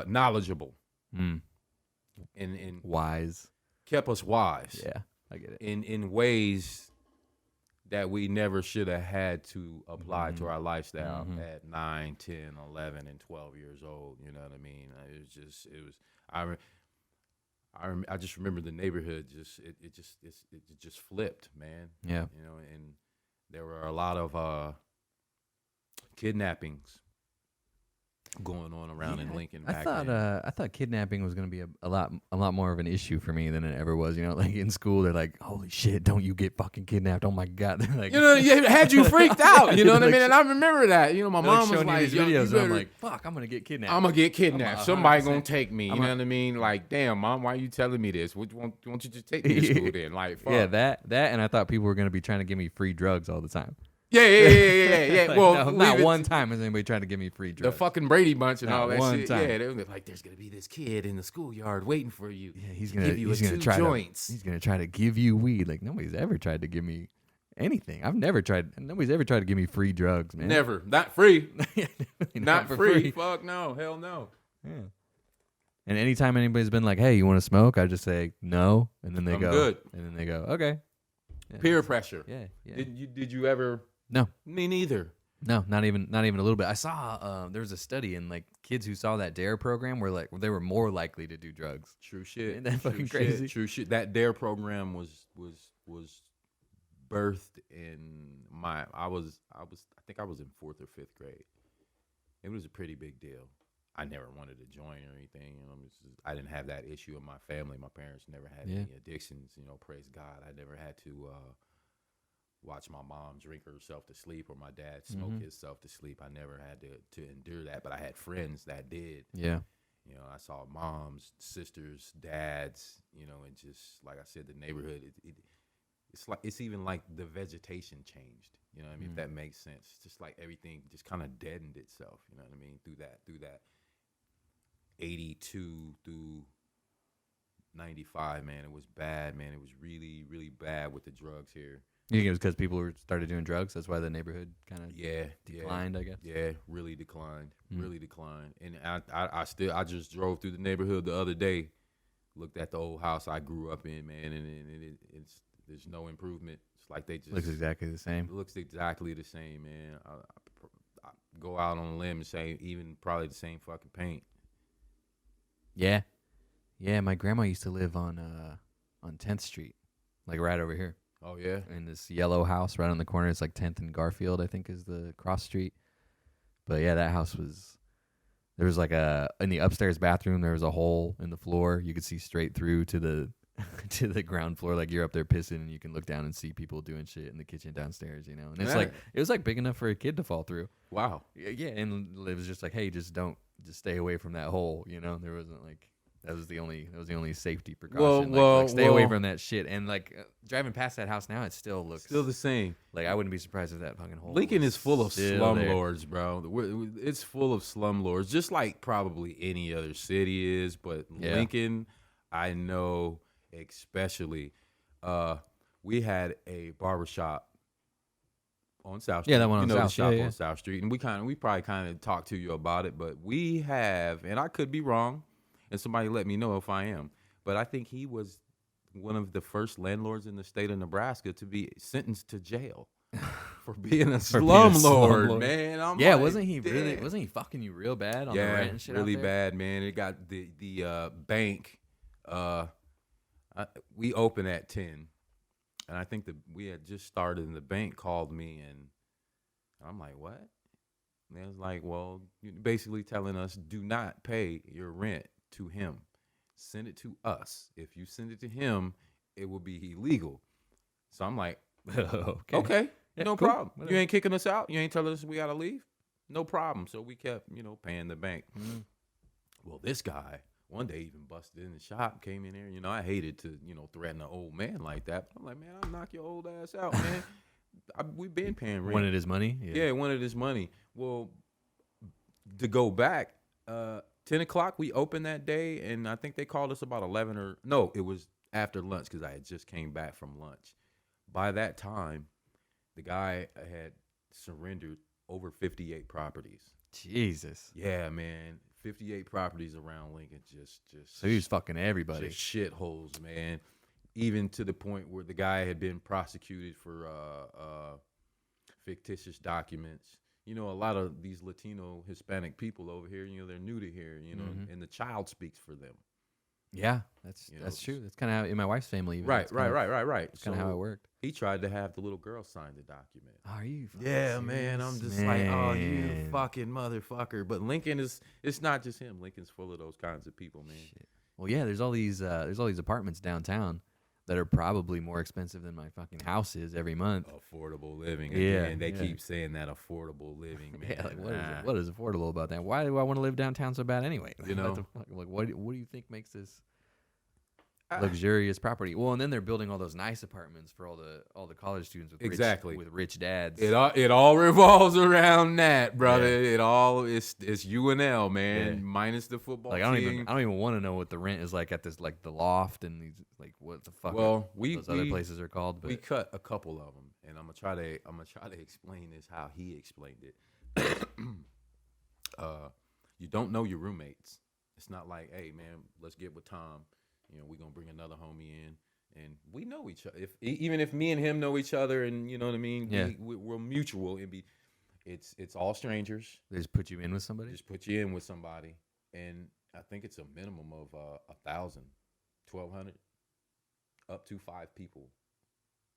knowledgeable Mm. and Wise. kept us wise. Yeah, I get it. In ways that we never should have had to apply to our lifestyle at 9, 10, 11, and 12 years old. You know what I mean? I just remember the neighborhood it just flipped, man. Yeah. And there were a lot of kidnappings. going on around in Lincoln I back thought then. I thought kidnapping was gonna be a lot more of an issue for me than it ever was. You know, like in school, they're like, "Holy shit, don't you get fucking kidnapped? Oh my god!" They're like, You know, it had you freaked out. You know what I like, mean? And I remember that. You know, my they're, like, mom was showing you like, these "Yo, you videos, and I'm better- like, "Fuck, I'm gonna get kidnapped. I'm gonna get kidnapped. I'm Somebody 100%. gonna take me." You know what I mean? Like, damn, mom, why are you telling me this? Won't you just take me to school then? Like, fuck. Yeah, that, and I thought people were gonna be trying to give me free drugs all the time. Yeah. Like, Well, no, not one time has anybody tried to give me free The drugs. fucking Brady Bunch and Not all that one shit. time. Yeah, they were like, "There's gonna be this kid in the schoolyard waiting for you. Yeah, he's to gonna give you he's a gonna two try joints." to he's gonna try to give you weed. Like nobody's ever tried to give me anything. Nobody's ever tried to give me free drugs, man. Never, not free, Definitely not for free. Fuck no, hell no. Yeah. And anytime anybody's been like, "Hey, you want to smoke?" I just say no, and then they I'm go, good. and then they go, "Okay." Yeah. Peer pressure. Yeah, yeah. Did you ever? No. Me neither. No, not even a little bit. I saw there was a study in like kids who saw that DARE program where like they were more likely to do drugs. True shit. Isn't that fucking True crazy? Shit, true shit. That DARE program was birthed in I think I was in 4th or 5th grade. It was a pretty big deal. I never wanted to join or anything. You know, I didn't have that issue in my family. My parents never had any addictions. You know, praise God. I never had to watch my mom drink herself to sleep or my dad smoke himself to sleep. I never had to endure that, but I had friends that did. Yeah. You know, I saw moms, sisters, dads, you know, and just like I said, the neighborhood, it's even like the vegetation changed. You know what I mean? If that makes sense. It's just like everything just kind of deadened itself, you know what I mean? Through that 82 through 95, man, it was bad, man. It was really, really bad with the drugs here. You think it was because people started doing drugs? That's why the neighborhood kind of declined, I guess. Yeah, really declined, really declined. And I just drove through the neighborhood the other day, looked at the old house I grew up in, man, and there's no improvement. It's like they just Looks exactly the same. It looks exactly the same, man. I go out on a limb and say even probably the same fucking paint. Yeah, yeah. My grandma used to live on 10th Street, like right over here. Oh yeah, in this yellow house right on the corner. It's like 10th and Garfield, I think, is the cross street. But yeah, that house was. There was like in the upstairs bathroom. There was a hole in the floor. You could see straight through to the to the ground floor. Like you're up there pissing, and you can look down and see people doing shit in the kitchen downstairs. You know, and it's like it was like big enough for a kid to fall through. Wow. Yeah, and it was just like, hey, just stay away from that hole. You know, there wasn't like. That was the only safety precaution. Like, stay away from that shit. And like driving past that house now, it still looks the same. Like I wouldn't be surprised if that fucking hole. Lincoln is full of slumlords, slumlords, bro. It's full of slumlords, just like probably any other city is. But Lincoln, I know especially. We had a barbershop on South Street. Yeah, that one on South. The shop on South Street, and we probably kind of talked to you about it, but we have, and I could be wrong. And somebody let me know if I am. But I think he was one of the first landlords in the state of Nebraska to be sentenced to jail for being a slumlord, man. Wasn't he fucking you real bad on the rent and shit? Really bad, man. It got the bank. We opened at 10, and I think we had just started, and the bank called me, and I'm like, what? And it was like, well, you're basically telling us do not pay your rent to him. Send it to us. If you send it to him, it will be illegal. So I'm like, okay, yeah, no problem. Whatever. You ain't kicking us out. You ain't telling us we gotta leave. No problem. So we kept, paying the bank. Well, this guy one day even busted in the shop, came in there. I hated to, threaten an old man like that. But I'm like, man, I'll knock your old ass out, man. We've been paying rent. Wanted his money? Yeah, wanted his money. Well, to go back, 10 o'clock, we opened that day, and I think they called us about 11 no, it was after lunch because I had just came back from lunch. By that time, the guy had surrendered over 58 properties. Jesus. Yeah, man. 58 properties around Lincoln. Just. So he was fucking everybody. Just shitholes, man. Even to the point where the guy had been prosecuted for fictitious documents. A lot of these Latino, Hispanic people over here, they're new to here, and the child speaks for them. Yeah, that's You know, that's true. That's kind of how in my wife's family. Even, Right. that's kinda- Right. That's kind of how it worked. He tried to have the little girl sign the document. Oh, are you? Yeah, man. I'm serious? just like, oh, you Man. fucking motherfucker. But Lincoln it's not just him. Lincoln's full of those kinds of people, man. Shit. Well, yeah, there's all these apartments downtown that are probably more expensive than my fucking house is every month. Affordable living. Yeah, Again. They yeah. keep saying that affordable living, man. Yeah, like what is affordable about that? Why do I want to live downtown so bad anyway? You know? What the fuck? Like what do you think makes this luxurious property? Well, and then they're building all those nice apartments for all the college students with Exactly. with rich dads. It all revolves around that, brother. Yeah. It all it's UNL, man, Yeah. minus the football Like team. I don't even want to know what the rent is like at this like the loft and these like what the fuck Well, those other places are called. But we cut a couple of them, and I'm gonna try to explain this how he explained it. You don't know your roommates. It's not like, hey man, let's get with Tom. You know, we're gonna bring another homie in, and we know each other. Even if me and him know each other, and you know what I mean, Yeah. we're mutual. It's all strangers. they just put you in with somebody. Just put you in with somebody, and I think it's a minimum of 1,000, 1,200, up to 5 people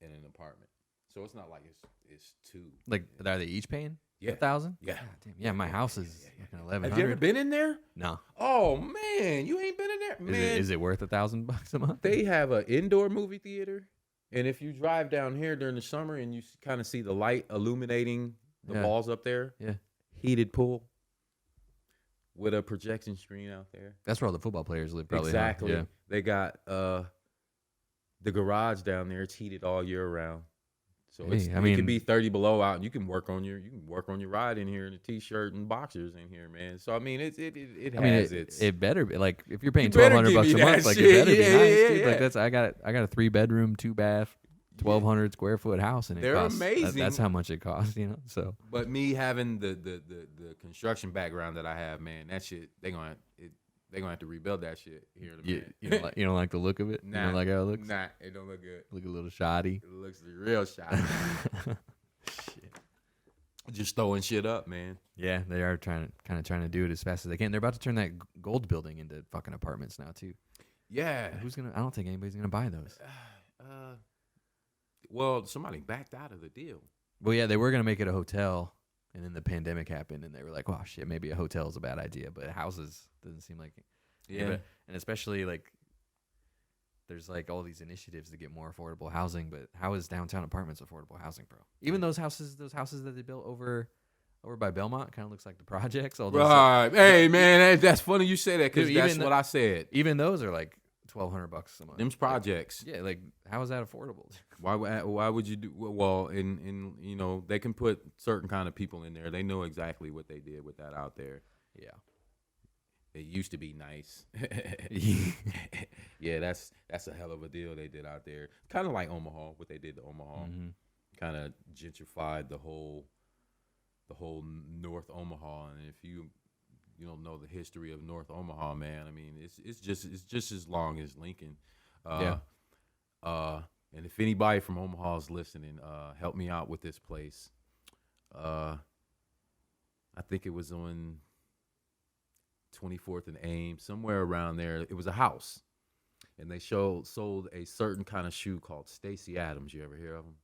in an apartment. So it's not like it's two. Like are they each paying? Yeah. 1,000? Yeah. God damn. Yeah, my house is like an 1,100. Have you ever been in there? No. Oh man, you ain't been in there, man. Is it worth $1,000 a month? They have an indoor movie theater, and if you drive down here during the summer and you kind of see the light illuminating the Yeah. walls up there, Yeah. heated pool with a projection screen out there. That's where all the football players live, probably. huh? Exactly. Yeah. They got the garage down there. It's heated all year round. So Hey, it mean- can be 30 below out, and you can work on your ride in here in a t-shirt and boxers in here, man. So I mean, it has its. It better be like if you're paying You better $1,200 give bucks me a that month, like shit. it better be Yeah, nice, yeah, dude. yeah. Like that's I got a 3-bedroom, 2-bath, 1,200 square foot house, and it They're costs, amazing. That's how much it costs, you know. So But me having the construction background that I have, man, that shit they're gonna have to rebuild that shit here in a minute. you don't like the look of it. Nah, You don't like how it looks. Nah, it don't look good. Look a little shoddy. It looks real shy. Shit. Just throwing shit up, man. Yeah, they are trying to do it as fast as they can. They're about to turn that gold building into fucking apartments now too. Yeah. I don't think anybody's gonna buy those. Well, somebody backed out of the deal. Well, yeah, they were gonna make it a hotel, and then the pandemic happened, and they were like, "Oh shit, maybe a hotel is a bad idea." But houses doesn't seem like it. Yeah. And especially like, there's like all these initiatives to get more affordable housing. But how is downtown apartments affordable housing, bro? Even those houses that they built over by Belmont, kind of looks like the projects. All those, Right. Hey, man, that's funny you say that because Dude, that's even what I said. even those are like $1,200 a month. Them's projects. Yeah, like how is that affordable? Why would you do well? In you know they can put certain kind of people in there. They know exactly what they did with that out there. Yeah. It used to be nice. Yeah, that's a hell of a deal they did out there. Kind of like Omaha, what they did to Omaha. Mhm. Kind of gentrified the whole North Omaha. And if you don't know the history of North Omaha, man, I mean it's just as long as Lincoln. Yeah. And if anybody from Omaha is listening, help me out with this place. I think it was on 24th and Ames, somewhere around there. It was a house, and they sold a certain kind of shoe called Stacy Adams. You ever hear of them?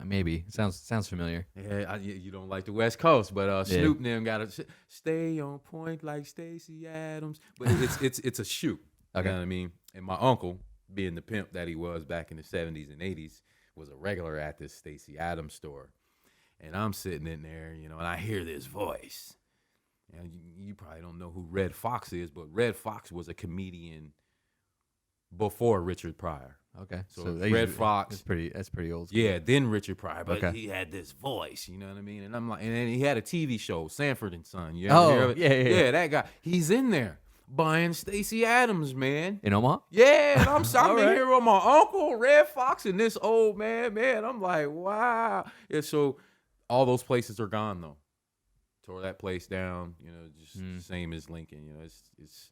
Maybe sounds familiar. Yeah, you don't like the West Coast, but Snoop and them got to stay on point like Stacy Adams. But it's a shoe. Okay. You know what I mean? And my uncle, being the pimp that he was back in the 70s and 80s, was a regular at this Stacy Adams store. And I'm sitting in there, and I hear this voice. And you probably don't know who Red Fox is, but Red Fox was a comedian before Richard Pryor. Okay. So Red Fox. That's pretty old school. Yeah, then Richard Pryor, but Okay. he had this voice, you know what I mean? And I'm like, and then he had a TV show, Sanford and Son. You ever hear of it? yeah. that guy. He's in there buying Stacy Adams, man. In Omaha? Yeah, and I'm All in right. here with my uncle, Red Fox, and this old man. I'm like, wow. Yeah, so all those places are gone though. Tore that place down, just same as Lincoln. It's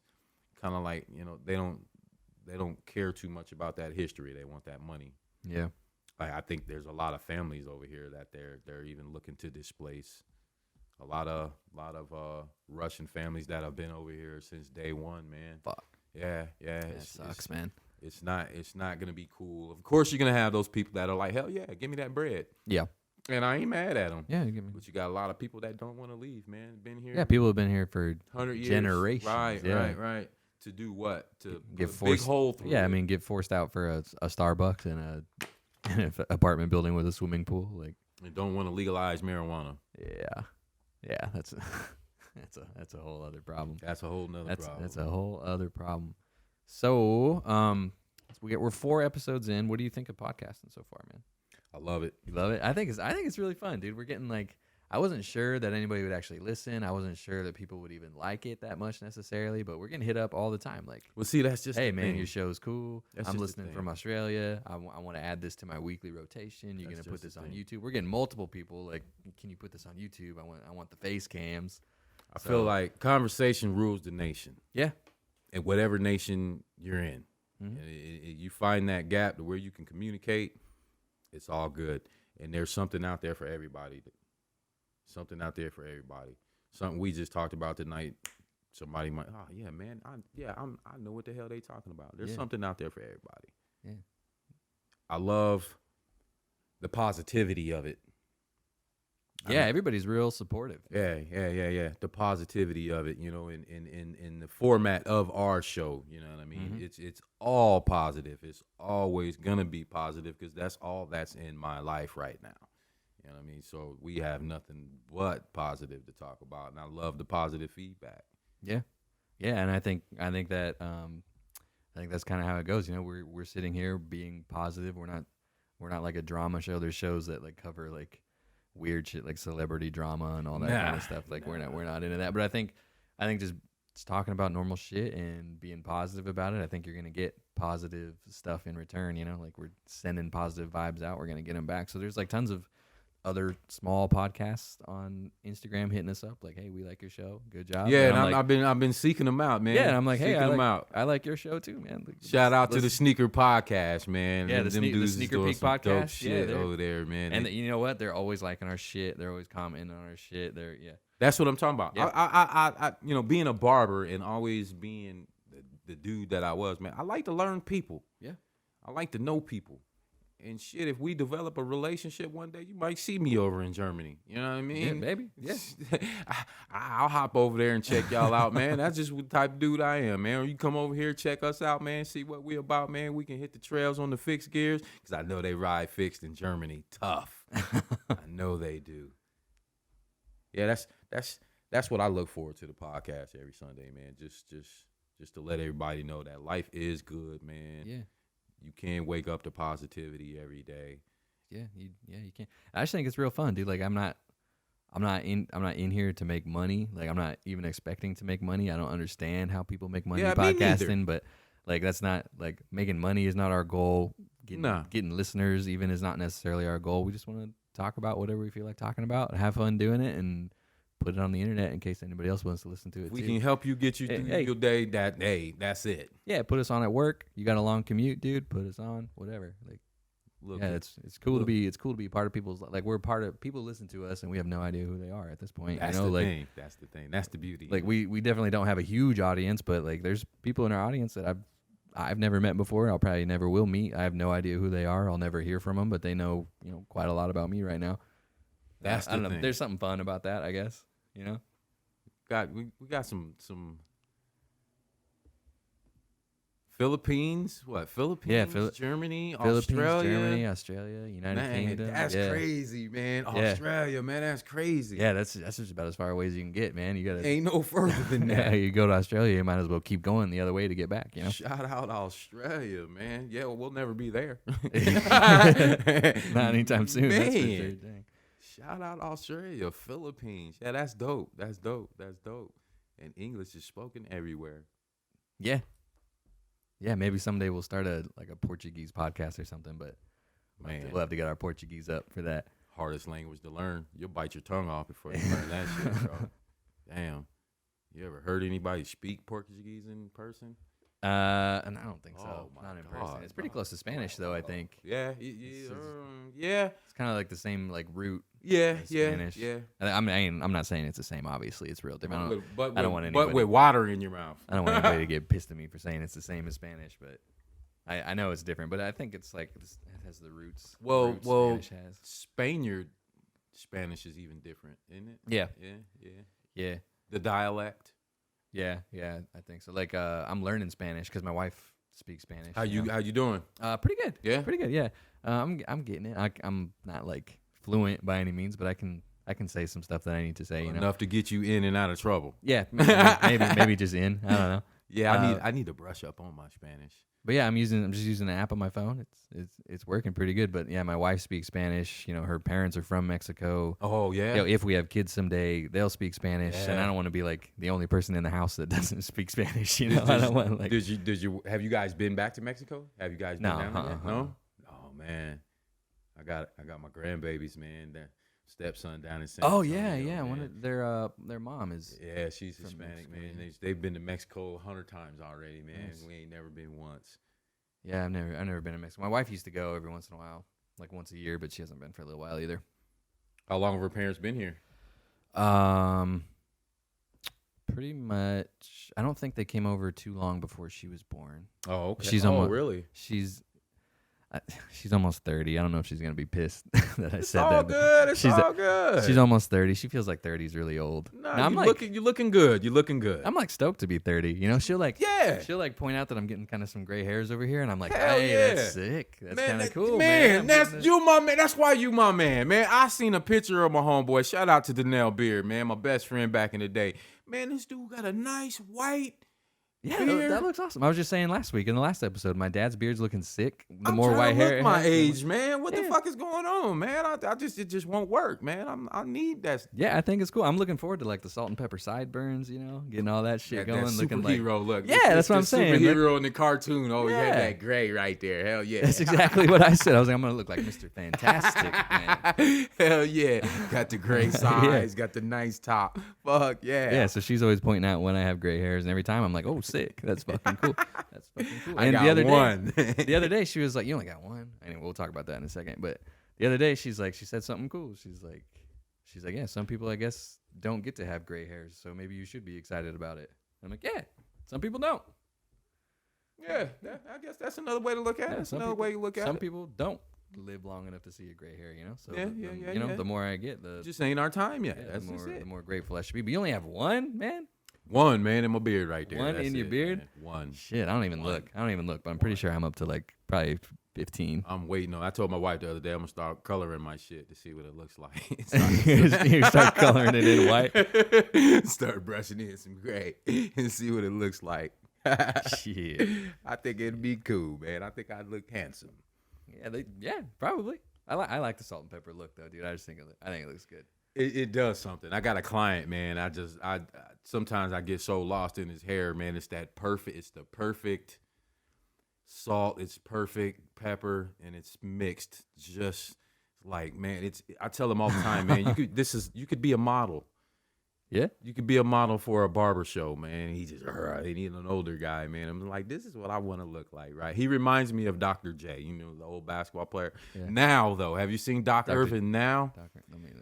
kind of like, they don't care too much about that history. They want that money. Yeah. I think there's a lot of families over here that they're even looking to displace. A lot of Russian families that have been over here since day one, man. Fuck. Yeah. That sucks, man. It's not gonna be cool. Of course, you're gonna have those people that are like, hell yeah, give me that bread. Yeah. And I ain't mad at them. Yeah, give me. But you got a lot of people that don't want to leave, man. Been here. Yeah, people have been here for 100 years. generations. Right. To do what? To get put a forced. big hole through. Yeah, it. I mean, get forced out for a Starbucks and an apartment building with a swimming pool. Like, and don't want to legalize marijuana. yeah, that's a whole other problem. That's a whole nother problem. That's a whole other problem. So, we're 4 episodes in. What do you think of podcasting so far, man? I love it. You love it? I think it's really fun, dude. We're getting like, I wasn't sure that anybody would actually listen. I wasn't sure that people would even like it that much necessarily, but we're getting hit up all the time. Like, well, see, that's just hey, man, your show's cool. That's I'm just the listening thing. from Australia. I want to add this to my weekly rotation. You're That's going to put just this the on thing. YouTube. We're getting multiple people like, can you put this on YouTube? I want the face cams. I feel like conversation rules the nation. Yeah. And whatever nation you're in, Mhm. you find that gap to where you can communicate, it's all good. And there's something out there for everybody. Something we just talked about tonight. Somebody might, oh yeah, man, I know what the hell they talking about. There's something out there for everybody. Yeah. I love the positivity of it. Yeah, everybody's real supportive. Yeah. The positivity of it, in the format of our show, you know what I mean? Mhm. It's all positive. It's always gonna be positive because that's all that's in my life right now. You know what I mean? So we have nothing but positive to talk about, and I love the positive feedback. Yeah, and I think that I think that's kind of how it goes. You know, we're sitting here being positive. We're not like a drama show. There's shows that like cover like weird shit like celebrity drama and all that kind of stuff. Like we're not into that. But I think just talking about normal shit and being positive about it, I think you're gonna get positive stuff in return. You know, like we're sending positive vibes out, we're gonna get them back. So there's like tons of other small podcasts on Instagram hitting us up like, hey, we like your show, good job. Yeah, and I'm like, I've been seeking them out, man. yeah, and I'm like, hey, Seeking them out. I like your show too, man. Like, Shout out to the Sneaker Podcast, man. Yeah, Them the dudes is Sneaker doing Peek some dope Podcast. shit Yeah, over there, man. and you know what? They're always liking our shit. They're always commenting on our shit. That's what I'm talking about. Yeah. I being a barber and always being the dude that I was, man. I like to learn people. Yeah. I like to know people. And shit, if we develop a relationship one day, you might see me over in Germany. You know what I mean? Yeah, baby. Yeah. I'll hop over there and check y'all out, man. That's just what type of dude I am, man. Or you come over here, check us out, man. See what we about, man. We can hit the trails on the fixed gears because I know they ride fixed in Germany tough. I know they do. Yeah, that's what I look forward to the podcast every Sunday, man. Just to let everybody know that life is good, man. Yeah. You can wake up to positivity every day. Yeah, you can. I just think it's real fun, dude. Like I'm not in here to make money. Like I'm not even expecting to make money. I don't understand how people make money podcasting, but like that's not like making money is not our goal. Getting listeners even is not necessarily our goal. We just want to talk about whatever we feel like talking about, have fun doing it, and put it on the internet in case anybody else wants to listen to it. We can help you get you through your day. That's it. Yeah, put us on at work. You got a long commute, dude. Put us on, whatever. Like, Look, yeah, it's cool to be part of people's, like, we're part of, people listen to us and we have no idea who they are at this point. That's you know, the like, thing. That's the thing. That's the beauty. Like we definitely don't have a huge audience, but like there's people in our audience that I've never met before. I'll probably never will meet. I have no idea who they are. I'll never hear from them, but they know, quite a lot about me right now. That's I don't the know. thing. There's something fun about that, I guess. We got some Philippines, Philippines, Yeah, Germany, Philippines, Australia. Germany, Australia, United Kingdom. That's crazy, man. Australia, man, that's crazy. Yeah, that's just about as far away as you can get, man. You gotta Ain't no further than that. Yeah, you go to Australia, you might as well keep going the other way to get back. Shout out Australia, man. Yeah, we'll never be there. Not anytime soon. Man. That's for sure. Dang. Shout out Australia, Philippines. Yeah, that's dope. That's dope. And English is spoken everywhere. Yeah. Yeah, maybe someday we'll start a Portuguese podcast or something, but Man, we'll have to get our Portuguese up for that. hardest language to learn. You'll bite your tongue off before you learn that shit, bro. Damn. You ever heard anybody speak Portuguese in person? And I don't think so. Oh, my Not in person. God. It's pretty close to Spanish, though, I think. Yeah. It's Yeah. kind of like the same like root. Yeah, yeah, Spanish. yeah. I mean, I'm not saying it's the same. Obviously, it's real different. I don't want But anybody. with water in your mouth. I don't want anybody to get pissed at me for saying it's the same as Spanish, but I know it's different. But I think it's like it has the roots. Well, Spanish has. Spaniard Spanish is even different, isn't it? Yeah, Yeah. The dialect. yeah. I think so. Like, I'm learning Spanish because my wife speaks Spanish. How you doing? Pretty good. Yeah? Pretty good. Yeah. I'm getting it. I'm not like fluent by any means, but I can say some stuff that I need to say. Enough to get you in and out of trouble. Yeah, maybe just in. I don't know. Yeah, I need to brush up on my Spanish. But yeah, I'm just using an app on my phone. It's working pretty good. But yeah, my wife speaks Spanish. Her parents are from Mexico. Oh yeah. If we have kids someday, they'll speak Spanish, and I don't want to be like the only person in the house that doesn't speak Spanish. I don't want like. Have you guys been back to Mexico? Have you guys been down there? No. Oh man, I got my grandbabies, man. Their stepson down in San Antonio. Oh yeah. Their mom is. Yeah, she's Hispanic, Mexico, man. They've been to Mexico 100 times already, man. Nice. We ain't never been once. Yeah, I've never been to Mexico. My wife used to go every once in a while, like once a year, but she hasn't been for a little while either. How long have her parents been here? Pretty much. I don't think they came over too long before she was born. Oh, okay. She's really? She's almost 30. I don't know if she's gonna be pissed that I said all that. Good. It's all good. She's almost 30. She feels like 30 is really old. No, you're looking good. You're looking good. I'm like stoked to be 30. She'll like point out that I'm getting kind of some gray hairs over here, and I'm like, hell hey, yeah. That's sick. That's kind of cool, man. That's you, my man. That's why you, my man. Man, I seen a picture of my homeboy. Shout out to Donnell Beard, man, my best friend back in the day. Man, this dude got a nice white. Yeah, that looks awesome. I was just saying last week in the last episode, my dad's beard's looking sick. The I'm more white hair, my age, man. What the fuck is going on, man? It just won't work, man. I need that. Yeah, I think it's cool. I'm looking forward to like the salt and pepper sideburns, getting all that shit going, that looking like superhero look. Yeah, that's what I'm saying. Superhero in the cartoon always had that gray right there. Hell yeah. That's exactly what I said. I was like, I'm gonna look like Mr. Fantastic, man. Hell yeah. Got the gray sides, got the nice top. Fuck yeah. Yeah, so she's always pointing out when I have gray hairs, and every time I'm like, oh, sick. That's fucking cool. That's fucking cool. And the other day she was like, you only got one. Anyway, we'll talk about that in a second. But the other day she said something cool. She's like, yeah, some people I guess don't get to have gray hairs, so maybe you should be excited about it. I'm like, yeah, some people don't. Yeah, I guess that's another way to look at it. That's another way you look at it. Some people don't live long enough to see a gray hair, So yeah. The more I get, the just ain't our time yet. Yeah, that's the more grateful I should be. But you only have one, man. One, man, in my beard right there. One That's in your beard? Man. One. Shit, I don't even look, but I'm pretty sure I'm up to like probably 15. I'm waiting on. I told my wife the other day I'm gonna start coloring my shit to see what it looks like. You start coloring it in white. Start brushing in some gray and see what it looks like. Shit. I think it'd be cool, man. I think I'd look handsome. Yeah, probably. I like the salt and pepper look though, dude. I think it looks good. It does something. I got a client, man. I sometimes I get so lost in his hair, man. It's the perfect salt. It's perfect pepper, and it's mixed. Just like, man, I tell him all the time, man. You could be a model. Yeah, you could be a model for a barber show, man. He need an older guy, man. I'm like, this is what I want to look like, right? He reminds me of Dr. J, the old basketball player. Yeah. Now, though, have you seen Dr. Irvin now?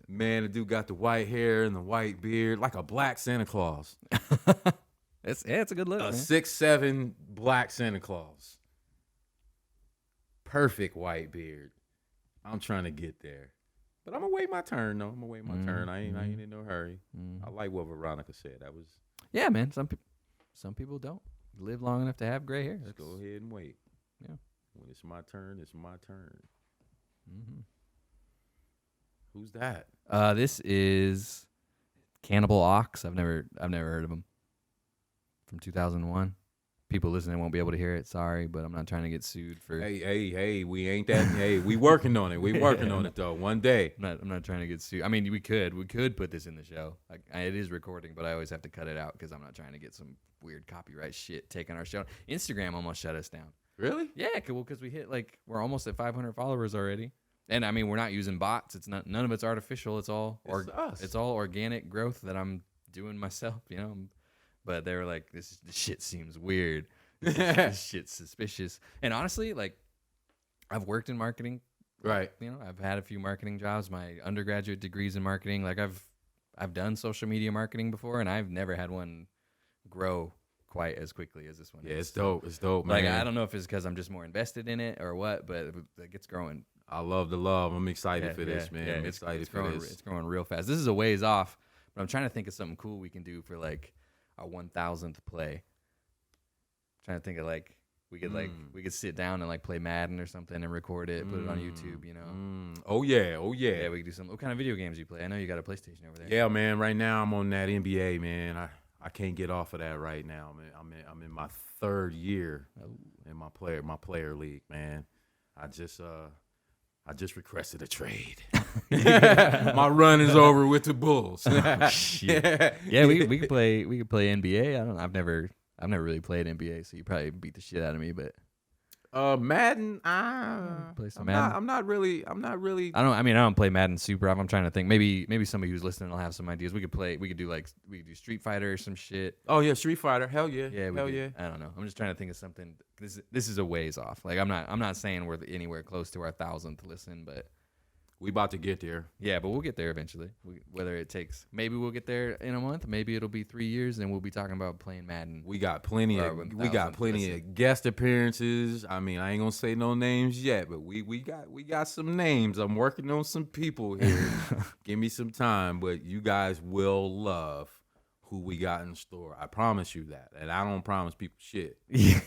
Man, the dude got the white hair and the white beard, like a black Santa Claus. It's a good look. A 6'7" black Santa Claus. Perfect white beard. I'm trying to get there. But I'm gonna wait my turn though. Turn. I ain't in no hurry. I like what Veronica said. That was man. Some people don't live long enough to have gray hair. Just go ahead and wait. Yeah. When it's my turn, it's my turn. Mm-hmm. Who's that? This is Cannibal Ox. I've never heard of him. From 2001. People listening won't be able to hear it. Sorry, but I'm not trying to get sued for. Hey, we ain't that. Hey, we working on it. We working on it though. One day. I'm not trying to get sued. I mean, we could put this in the show. It is recording, but I always have to cut it out because I'm not trying to get some weird copyright shit taking our show. Instagram almost shut us down. Really? Yeah, because we hit we're almost at 500 followers already, and I mean we're not using bots. It's not none of it's artificial. It's all us. It's all organic growth that I'm doing myself. But they were like, this shit seems weird. This shit's suspicious. And honestly, I've worked in marketing Right. You know, I've had a few marketing jobs. My undergraduate degrees in marketing. Like I've done social media marketing before, and I've never had one grow quite as quickly as this one. Yeah, is. it's dope. It's dope, man. Like I don't know if it's because I'm just more invested in it or what, but it's growing. I love the love. I'm excited for this, man. I'm excited for growing, this. It's growing real fast. This is a ways off, but I'm trying to think of something cool we can do for like our 1,000th play. Trying to think of like we could sit down and like play Madden or something and record it, put it on YouTube. You know. Oh yeah. Oh yeah. Yeah, we could do some. What kind of video games do you play? I know you got a PlayStation over there. Yeah, man. Right now I'm on that NBA, man. I can't get off of that right now, man. I'm in my 3rd year in my player league, man. I just requested a trade. My run is over with the Bulls. Yeah, we could play NBA. I've never really played NBA, so you probably beat the shit out of me, but Madden, play some Madden. I'm not really. I don't play Madden super often. I'm trying to think. Maybe somebody who's listening will have some ideas. We could do Street Fighter or some shit. Oh yeah, Street Fighter. Hell yeah. Yeah, hell yeah. I don't know. I'm just trying to think of something. This is a ways off. Like I'm not saying we're anywhere close to our 1,000th listen, but we about to get there. Yeah, but we'll get there eventually. Whether it takes, maybe we'll get there in a month. Maybe it'll be 3 years, and we'll be talking about playing Madden. We got plenty of guest appearances. I mean, I ain't gonna say no names yet, but we got some names. I'm working on some people here. Give me some time, but you guys will love who we got in store. I promise you that, and I don't promise people shit. Yeah.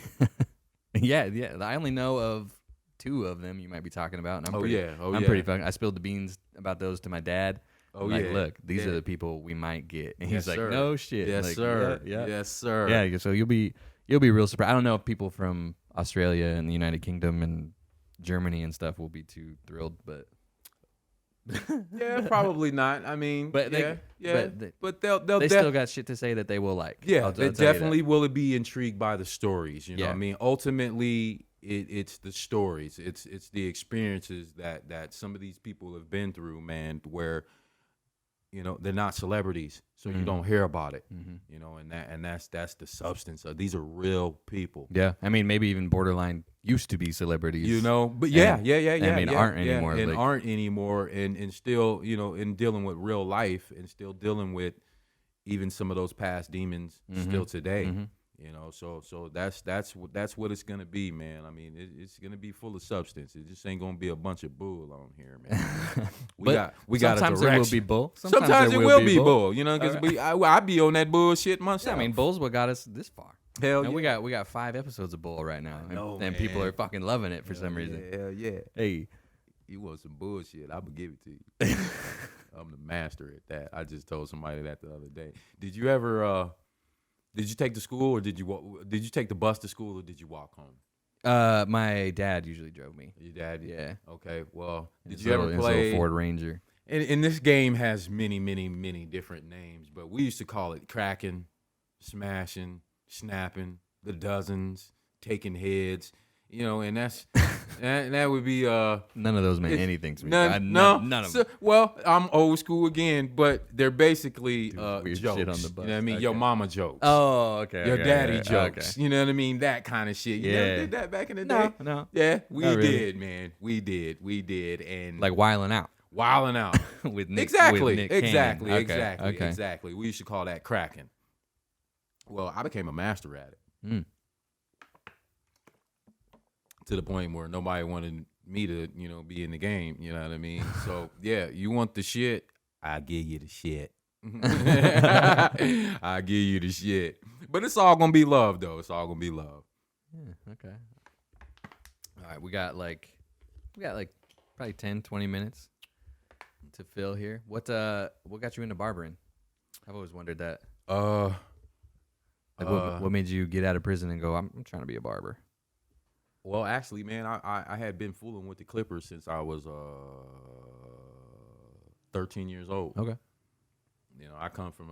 I only know of 2 of them you might be talking about. And I'm pretty fucking. I spilled the beans about those to my dad. Look, these are the people we might get. And he's like, no shit. Yes, like, sir. Yeah. Yes, sir. Yeah. So you'll be real surprised. I don't know if people from Australia and the United Kingdom and Germany and stuff will be too thrilled, but yeah, probably not. I mean, but they'll they still got shit to say that they will like. Yeah, they definitely will be intrigued by the stories. You know what I mean? Ultimately, it's the stories. It's the experiences that some of these people have been through, man, where, you know, they're not celebrities, so you don't hear about it. You know, and that's the substance of these are real people. Yeah, I mean, maybe even borderline used to be celebrities. You know, but aren't anymore. And aren't anymore, and still, you know, in dealing with real life and still dealing with even some of those past demons still today. You know, so that's what it's gonna be, man. I mean, it's gonna be full of substance. It just ain't gonna be a bunch of bull on here, man. we got a direction. Sometimes there will be bull. Sometimes it will be bull. You know, because I be on that bullshit myself. Yeah, I mean, bull's what got us this far. Hell yeah. We got 5 episodes of bull right now, and people are fucking loving it for some reason. Hell yeah. Hey, you want some bullshit? I'm gonna give it to you. I'm the master at that. I just told somebody that the other day. Did you ever? Did you take the school, or did you take the bus to school, or did you walk home? My dad usually drove me. Your dad? Yeah. Okay. Well, did you ever play his little Ford Ranger? And this game has many, many, many different names, but we used to call it cracking, smashing, snapping, the dozens, taking heads. You know, and that would be none of those meant anything to me. None of them. Well, I'm old school again, but they're basically weird jokes. Shit on the bus. You know what I mean? Okay. Your mama jokes. Oh, okay. Your daddy jokes. Okay. You know what I mean? That kind of shit. You never did that back in the day? No. Yeah, we did, really. man. We did, and like wilding out. with Nick. Exactly. Exactly. We used to call that cracking. Well, I became a master at it. To the point where nobody wanted me to, you know, be in the game. You know what I mean? So yeah, you want the shit? I give you the shit. I give you the shit. But it's all gonna be love, though. It's all gonna be love. Yeah. Okay. All right. We got like probably 10, 20 minutes to fill here. What got you into barbering? I've always wondered that. What made you get out of prison and go, I'm trying to be a barber? Well, actually, man, I had been fooling with the clippers since I was 13 years old. Okay. You know, I come from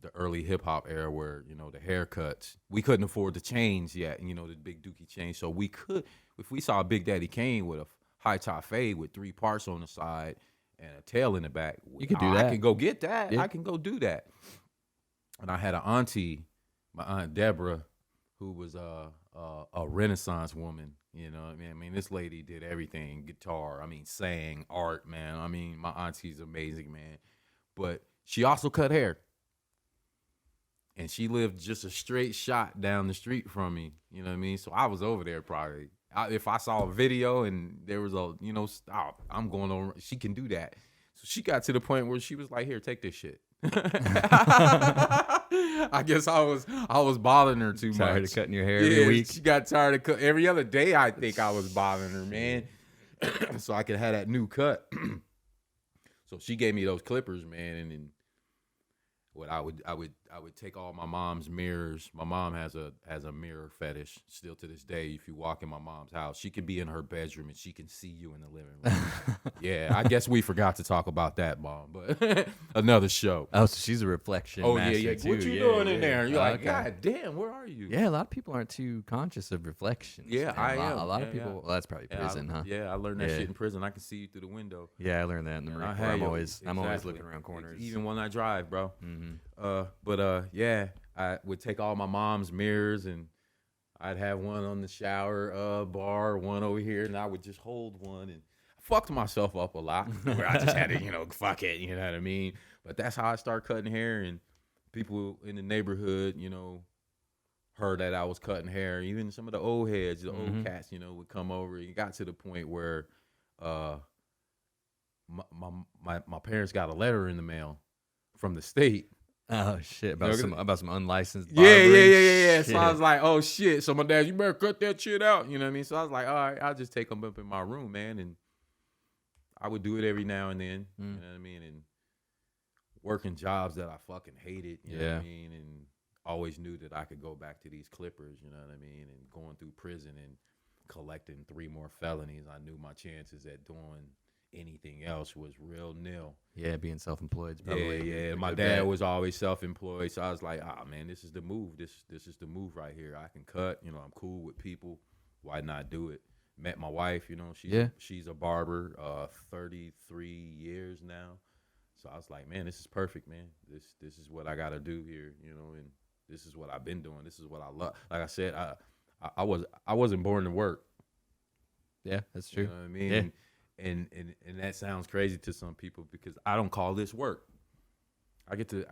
the early hip hop era where, you know, the haircuts, we couldn't afford the chains yet, you know, the big dookie chains. So we could, if we saw Big Daddy Kane with a high top fade with 3 parts on the side and a tail in the back, you could do that. I can go get that. Yeah. I can go do that. And I had an auntie, my Aunt Deborah, who was a Renaissance woman, You know what I mean, this lady did everything, guitar, I mean, sang, art, man. I mean, my auntie's amazing, man. But she also cut hair. And she lived just a straight shot down the street from me. You know what I mean? So I was over there probably. If I saw a video and there was a, stop, I'm going over. She can do that. So she got to the point where she was like, here, take this shit. I guess I was bothering her too much. Tired of cutting your hair every week. She got tired of every other day. I think I was bothering her, man. So I could have that new cut. So she gave me those clippers, man, and then what I would take all my mom's mirrors. My mom has a mirror fetish still to this day. If you walk in my mom's house, she can be in her bedroom and she can see you in the living room. Yeah, I guess we forgot to talk about that, Mom, but another show. Oh, so she's a reflection. Oh master yeah. Too. What you doing in there? You're like, okay. God damn, where are you? Yeah, a lot of people aren't too conscious of reflections. Yeah, man. I am. A lot of people. Well, that's probably prison, huh? Yeah, I learned that shit in prison. I can see you through the window. Yeah, I learned that in the Marine Corps. I'm always looking around corners. Even when I drive, bro. Mm-hmm. Yeah, I would take all my mom's mirrors and I'd have one on the shower bar, one over here, and I would just hold one and I fucked myself up a lot where I just had to, fuck it, you know what I mean? But that's how I started cutting hair, and people in the neighborhood, heard that I was cutting hair. Even some of the old heads, the old cats, would come over. It got to the point where my parents got a letter in the mail from the state. Oh shit! About some unlicensed. Yeah. So I was like, oh shit. So my dad, you better cut that shit out. You know what I mean? So I was like, all right, I'll just take them up in my room, man. And I would do it every now and then. You know what I mean? And working jobs that I fucking hated. You know what I mean? And always knew that I could go back to these clippers. You know what I mean? And going through prison and collecting 3 more felonies, I knew my chances at doing anything else was real nil. Yeah, being self-employed. Probably yeah. My dad was always self-employed, so I was like, man, this is the move. This is the move right here. I can cut. I'm cool with people. Why not do it? Met my wife. She's a barber. 33 years now. So I was like, man, this is perfect, man. This is what I got to do here. And this is what I've been doing. This is what I love. Like I said, I wasn't born to work. Yeah, that's true. You know what I mean? Yeah. And that sounds crazy to some people because I don't call this work. I get to,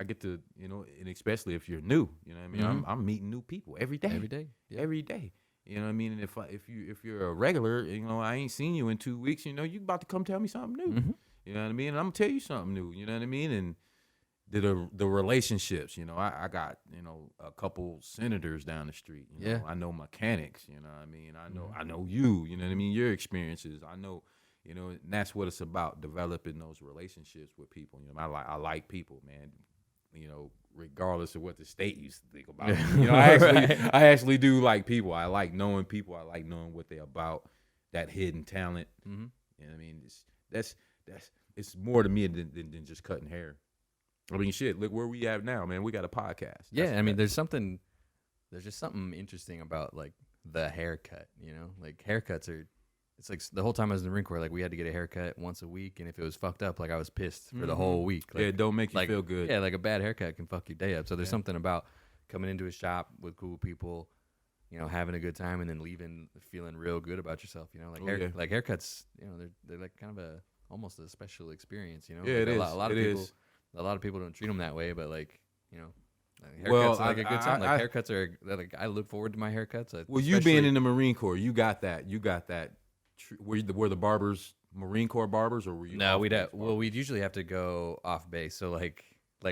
and especially if you're new, you know what I mean? I'm meeting new people every day. Every day. You know what I mean? And if you're a regular, I ain't seen you in 2 weeks, you about to come tell me something new. You know what I mean? And I'm gonna tell you something new, you know what I mean? And the relationships, I got, a couple senators down the street. I know mechanics, you know what I mean? I know you know what I mean? Your experiences. I know, and that's what it's about, developing those relationships with people. I like people, man. Regardless of what the state used to think about me. I actually do like people. I like knowing people. I like knowing what they're about, that hidden talent. You know what I mean? It's more to me than just cutting hair. I mean, shit, look where we at now, man. We got a podcast. Yeah, I mean, there's just something interesting about, like, the haircut, Like, haircuts are, it's like the whole time I was in the Marine Corps, like, we had to get a haircut once a week, and if it was fucked up, like, I was pissed for the whole week. Like, yeah, it don't make you feel good. Yeah, like, a bad haircut can fuck your day up. So there's something about coming into a shop with cool people, having a good time, and then leaving feeling real good about yourself, like, like haircuts, they're like kind of almost a special experience, Yeah, like it is. A lot of people don't treat them that way, but haircuts Well, are like a good time. Haircuts are like, I look forward to my haircuts. You being in the Marine Corps, you got that. Were the barbers Marine Corps barbers, or were you? No, we'd usually have to go off base. So like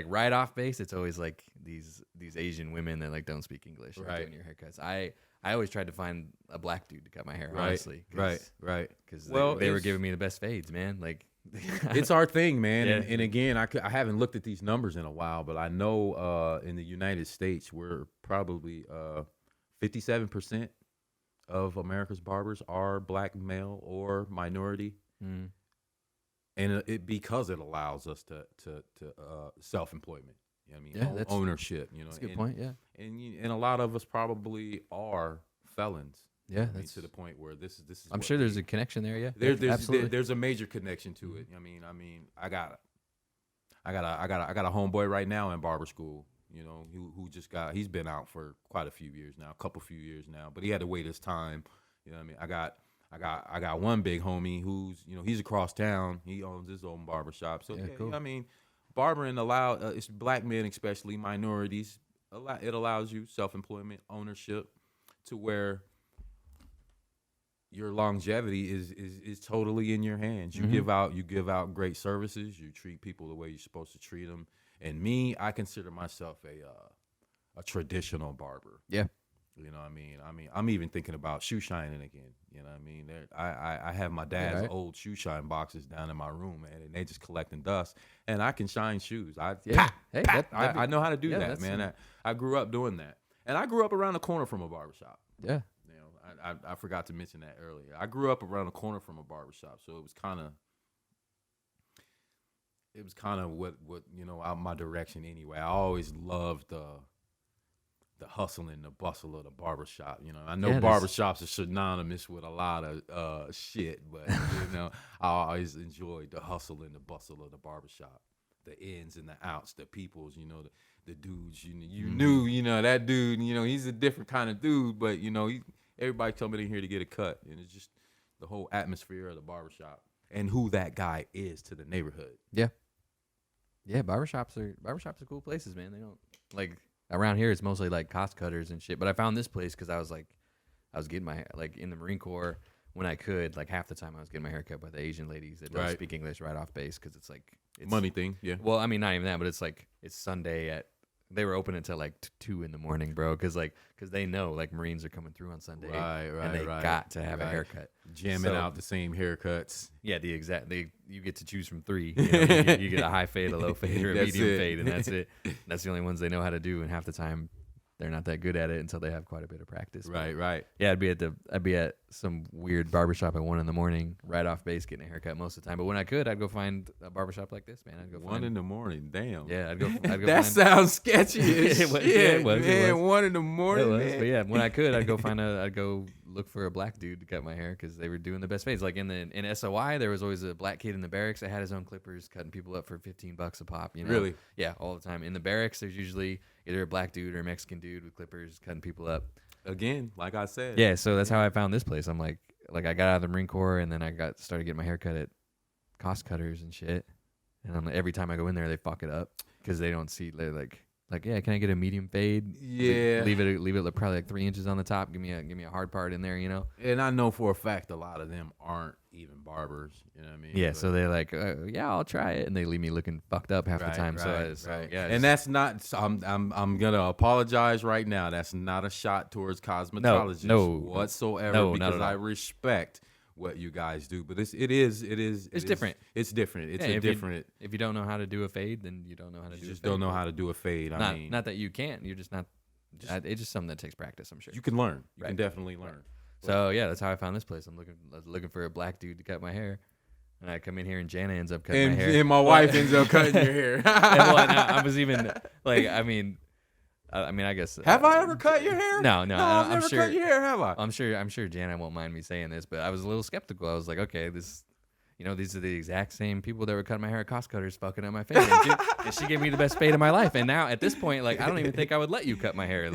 right off base, it's always like these Asian women that like don't speak English doing your haircuts. I always tried to find a black dude to cut my hair, honestly. Right. Because they were giving me the best fades, man. Like, it's our thing, man. Yeah. And again, I haven't looked at these numbers in a while, but I know in the United States, we're probably 57% of America's barbers are black, male, or minority. And it because it allows us to self-employment. You know what I mean? That's ownership. That's a good point. Yeah, and a lot of us probably are felons. Yeah, that's to the point where this is. I'm sure there's a connection there. Yeah, absolutely. There's a major connection to it. I mean, I got a homeboy right now in barber school. Who just he's been out for quite a few years now, a few years now, but he had to wait his time. You know what I mean? I got one big homie who's, he's across town. He owns his own barbershop. So, cool. I mean, barbering it's black men, especially minorities. It allows you self-employment, ownership, to where your longevity is totally in your hands. You give out great services. You treat people the way you're supposed to treat them. And me, I consider myself a traditional barber. Yeah. You know what I mean? I'm even thinking about shoe shining again. You know what I mean? I have my dad's old shoe shine boxes down in my room, man, and they just collecting dust. And I can shine shoes. I know how to do that, man. I grew up doing that. And I grew up around the corner from a barbershop. Yeah. I forgot to mention that earlier. I grew up around the corner from a barbershop, so it was kind of what out my direction anyway. I always loved the hustle and the bustle of the barbershop. I know barbershops are synonymous with a lot of shit, but I always enjoyed the hustle and the bustle of the barbershop. The ins and the outs, the peoples, the dudes, you knew, that dude, he's a different kind of dude, but everybody coming in here to get a cut, and it's just the whole atmosphere of the barbershop and who that guy is to the neighborhood. Yeah. Yeah, barbershops are cool places, man. They don't like around here. It's mostly like cost cutters and shit. But I found this place because I was getting my in the Marine Corps when I could. Like half the time I was getting my hair cut by the Asian ladies that don't speak English right off base because it's money thing. Yeah. Well, I mean not even that, but it's Sunday they were open until 2 in the morning, bro. Because they know Marines are coming through on Sunday, and they got to have a haircut, jamming out the same haircuts. Yeah, you get to choose from 3. You get a high fade, a low fade, or a medium fade, and that's it. That's the only ones they know how to do, and half the time they're not that good at it until they have quite a bit of practice. Right. Yeah, I'd be at some weird barbershop at 1 in the morning, right off base, getting a haircut most of the time. But when I could, I'd go find a barbershop like this, man. I'd go 1 in the morning, damn. Yeah, I'd go that sounds sketchy as shit. It was. 1 in the morning, man. But yeah, when I could, I'd go look for a black dude to cut my hair because they were doing the best fades. Like in SOI, there was always a black kid in the barracks that had his own clippers, cutting people up for $15 a pop. Really? Yeah, all the time. In the barracks, there's usually either a black dude or a Mexican dude with clippers cutting people up. Again, like I said. Yeah, so that's how I found this place. I'm like I got out of the Marine Corps and then I started getting my hair cut at cost cutters and shit. And every time I go in there, they fuck it up because they don't see. They're like, yeah, can I get a medium fade? Yeah, leave it probably 3 inches on the top. Give me a hard part in there, And I know for a fact a lot of them aren't even barbers. You know what I mean? Yeah, but so they're like, yeah, I'll try it, and they leave me looking fucked up half the time. Yeah, and that's not. I'm gonna apologize right now. That's not a shot towards cosmetologists whatsoever, because I respect what you guys do, but it's different. It's different. It's different. If you don't know how to do a fade, then you don't know how to do. You just don't know how to do a fade. Not that you can't. You're just not. It's just something that takes practice. I'm sure you can learn. You can definitely learn. Right. So yeah, that's how I found this place. I was looking for a black dude to cut my hair, and I come in here, and Jana ends up cutting my hair, and my wife ends up cutting your hair. And I was even I guess. Have I ever cut your hair? No, I've never cut your hair, have I? I'm sure Jana won't mind me saying this, but I was a little skeptical. I was like, okay, these are the exact same people that were cutting my hair at cost cutters, fucking up my fade. And she gave me the best fade of my life. And now at this point, I don't even think I would let you cut my hair.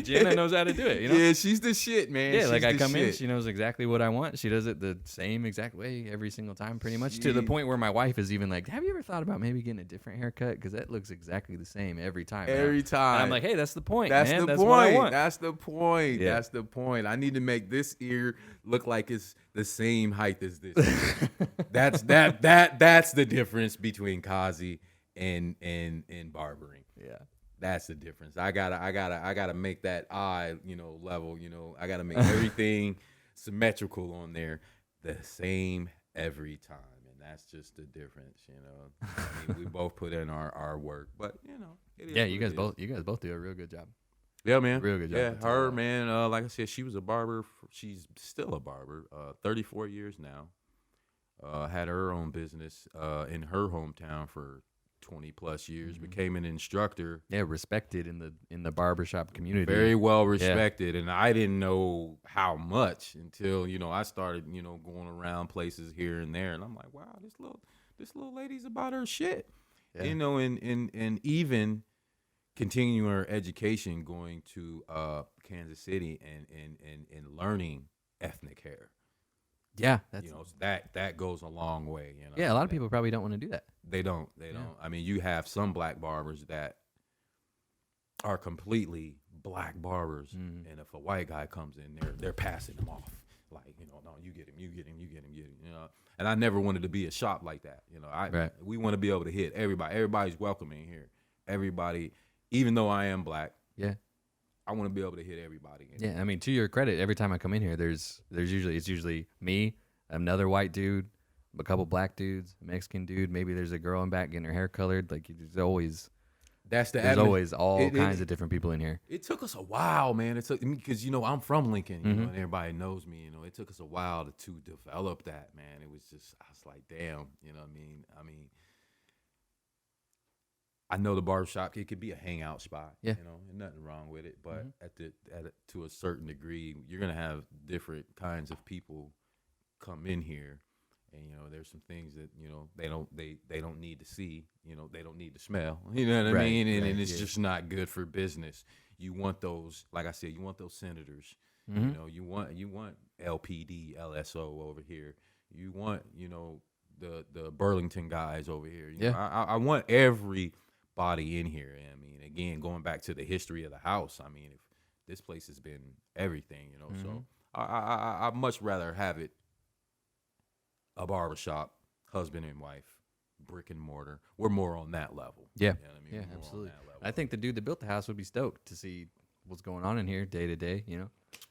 Jana knows how to do it. Yeah, she's the shit, man. Yeah, I come in, she knows exactly what I want. She does it the same exact way every single time, pretty much. To the point where my wife is even like, "Have you ever thought about maybe getting a different haircut? Because that looks exactly the same every time." Every time. And I'm like, "Hey, that's the point. That's man. the That's point. What I want. That's the point. Yeah. That's the point. I need to make this ear look like it's the same height as this. That's the difference between Kazi and barbering. Yeah. That's the difference. I gotta make that eye, level. I gotta make everything symmetrical on there, the same every time, and that's just the difference. I mean, we both put in our work, but it is. Yeah, you guys both do a real good job. Yeah, man. Real good job. Yeah, her, man. Like I said, she was a barber. She's still a barber. 34 years now. Had her own business in her hometown for 20 plus years. Mm-hmm. Became an instructor. Yeah, respected in the barbershop community. Very well respected, and I didn't know how much until I started going around places here and there, and I'm like, wow, this little lady's about her shit. Yeah. And even continuing our education, going to Kansas City and learning ethnic hair. Yeah, that's So that goes a long way. yeah. A lot of people probably don't want to do that. They don't. I mean, you have some black barbers that are completely black barbers, and if a white guy comes in, they're passing them off. Like, no, you get him. And I never wanted to be a shop like that. We want to be able to hit everybody. Everybody's welcome in here. Everybody, even though I am black, I want to be able to hit everybody. Yeah, I mean, to your credit, every time I come in here, it's usually me, another white dude, a couple black dudes, a Mexican dude. Maybe there's a girl in back getting her hair colored. Like, there's always all kinds of different people in here. It took us a while, man. It took me because I'm from Lincoln, and everybody knows me. It took us a while to develop that, man. It was just, I was like, damn, you know what I mean? I know the barbershop, it could be a hangout spot, and nothing wrong with it. But to a certain degree, you're gonna have different kinds of people come in here, and there's some things that they don't need to see, they don't need to smell, you know what I mean? And it's just not good for business. You want those, like I said, you want those senators, you want LPD, LSO over here, you want the Burlington guys over here. I want everybody in here. I mean, again, going back to the history of the house, I mean, if this place has been everything, so I'd much rather have it a barbershop, husband and wife, brick and mortar. We're more on that level. Yeah, you know what I mean? Yeah, absolutely. I think the dude that built the house would be stoked to see what's going on in here day to day.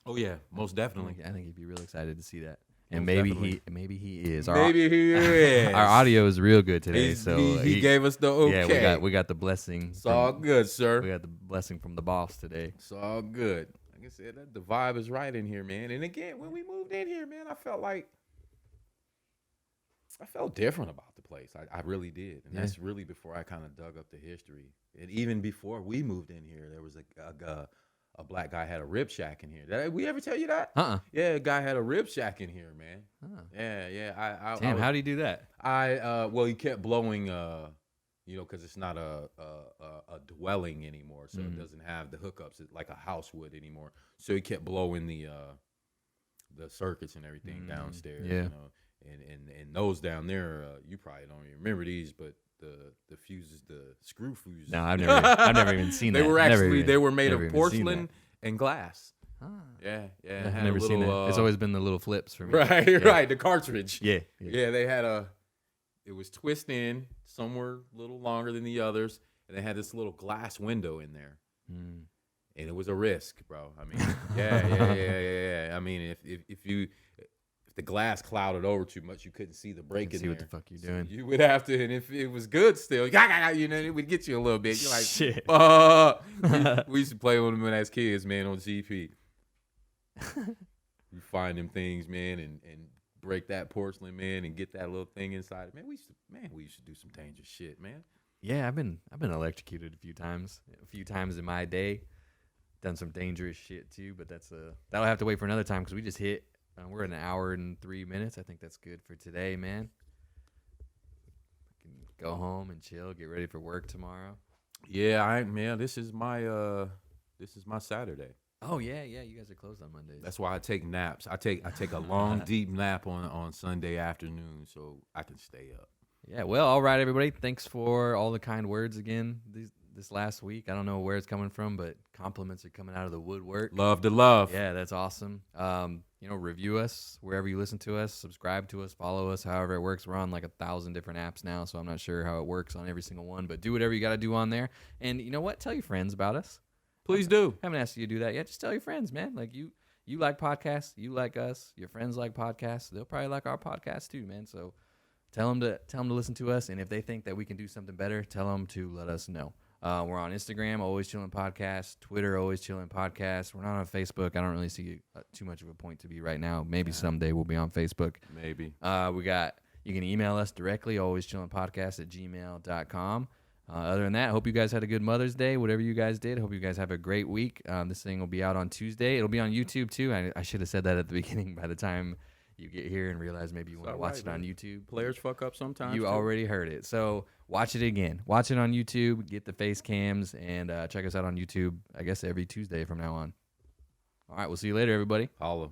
Oh yeah, most definitely. I think he'd be real excited to see that. Most And maybe definitely. he is. Maybe he is. Our audio is real good today, so he gave us the okay. Yeah, we got the blessing. It's all good, sir. We got the blessing from the boss today. It's all good. Like I said, the vibe is right in here, man. And again, when we moved in here, man, I felt different about the place. I really did. And that's really before I kind of dug up the history. And even before we moved in here, there was a black guy had a rib shack in here. Did we ever tell you that? Yeah, a guy had a rib shack in here, man. Yeah. Damn, how do you do that? Well, he kept blowing, because it's not a dwelling anymore, so it doesn't have the hookups like a house would anymore. So he kept blowing the circuits and everything downstairs. Yeah. And those down there, you probably don't even remember these, but the fuses, the screw fuses. No, I've never even seen that. They were made of porcelain and glass. Yeah. I've never seen that. It's always been the little flips for me. Right. The cartridge. Yeah. They had it was twist in somewhere a little longer than the others, and they had this little glass window in there. And it was a risk, bro. I mean, yeah. I mean, if the glass clouded over too much, you couldn't see the break in there. See what the fuck you're doing. You would have to, and if it was good still, it would get you a little bit. You're like, shit. We used to play with them as kids, man, on GP. You find them things, man, and break that porcelain, man, and get that little thing inside it. Man, we used to do some dangerous shit, man. Yeah, I've been electrocuted a few times in my day. Done some dangerous shit too, but that'll have to wait for another time because we just hit. We're at 1 hour and 3 minutes. I think that's good for today, man. I can go home and chill, get ready for work tomorrow. Yeah, this is my Saturday. Oh yeah, you guys are closed on Mondays. That's why I take naps. I take a long deep nap on Sunday afternoon so I can stay up. Yeah, well, all right, everybody. Thanks for all the kind words again this last week. I don't know where it's coming from, but compliments are coming out of the woodwork. Love to love. Yeah, that's awesome. Review us wherever you listen to us, subscribe to us, follow us, however it works. We're on like 1,000 different apps now, so I'm not sure how it works on every single one, but do whatever you got to do on there. And you know what? Tell your friends about us. Please do. I haven't asked you to do that yet. Just tell your friends, man. Like you like podcasts, you like us, your friends like podcasts. They'll probably like our podcast too, man. So tell them to listen to us, and if they think that we can do something better, tell them to let us know. We're on Instagram, Always Chillin Podcast, Twitter, Always Chillin Podcast. We're not on Facebook. I don't really see too much of a point to be right now. Maybe someday we'll be on Facebook. Maybe. You can email us directly, alwayschillinpodcast@gmail.com. Other than that, I hope you guys had a good Mother's Day, whatever you guys did. I hope you guys have a great week. This thing will be out on Tuesday. It'll be on YouTube too. I should have said that at the beginning by the time you get here and realize maybe you want to watch it on YouTube. Players fuck up sometimes. You already heard it. So watch it again. Watch it on YouTube. Get the face cams and check us out on YouTube, I guess, every Tuesday from now on. All right, we'll see you later, everybody. Holla.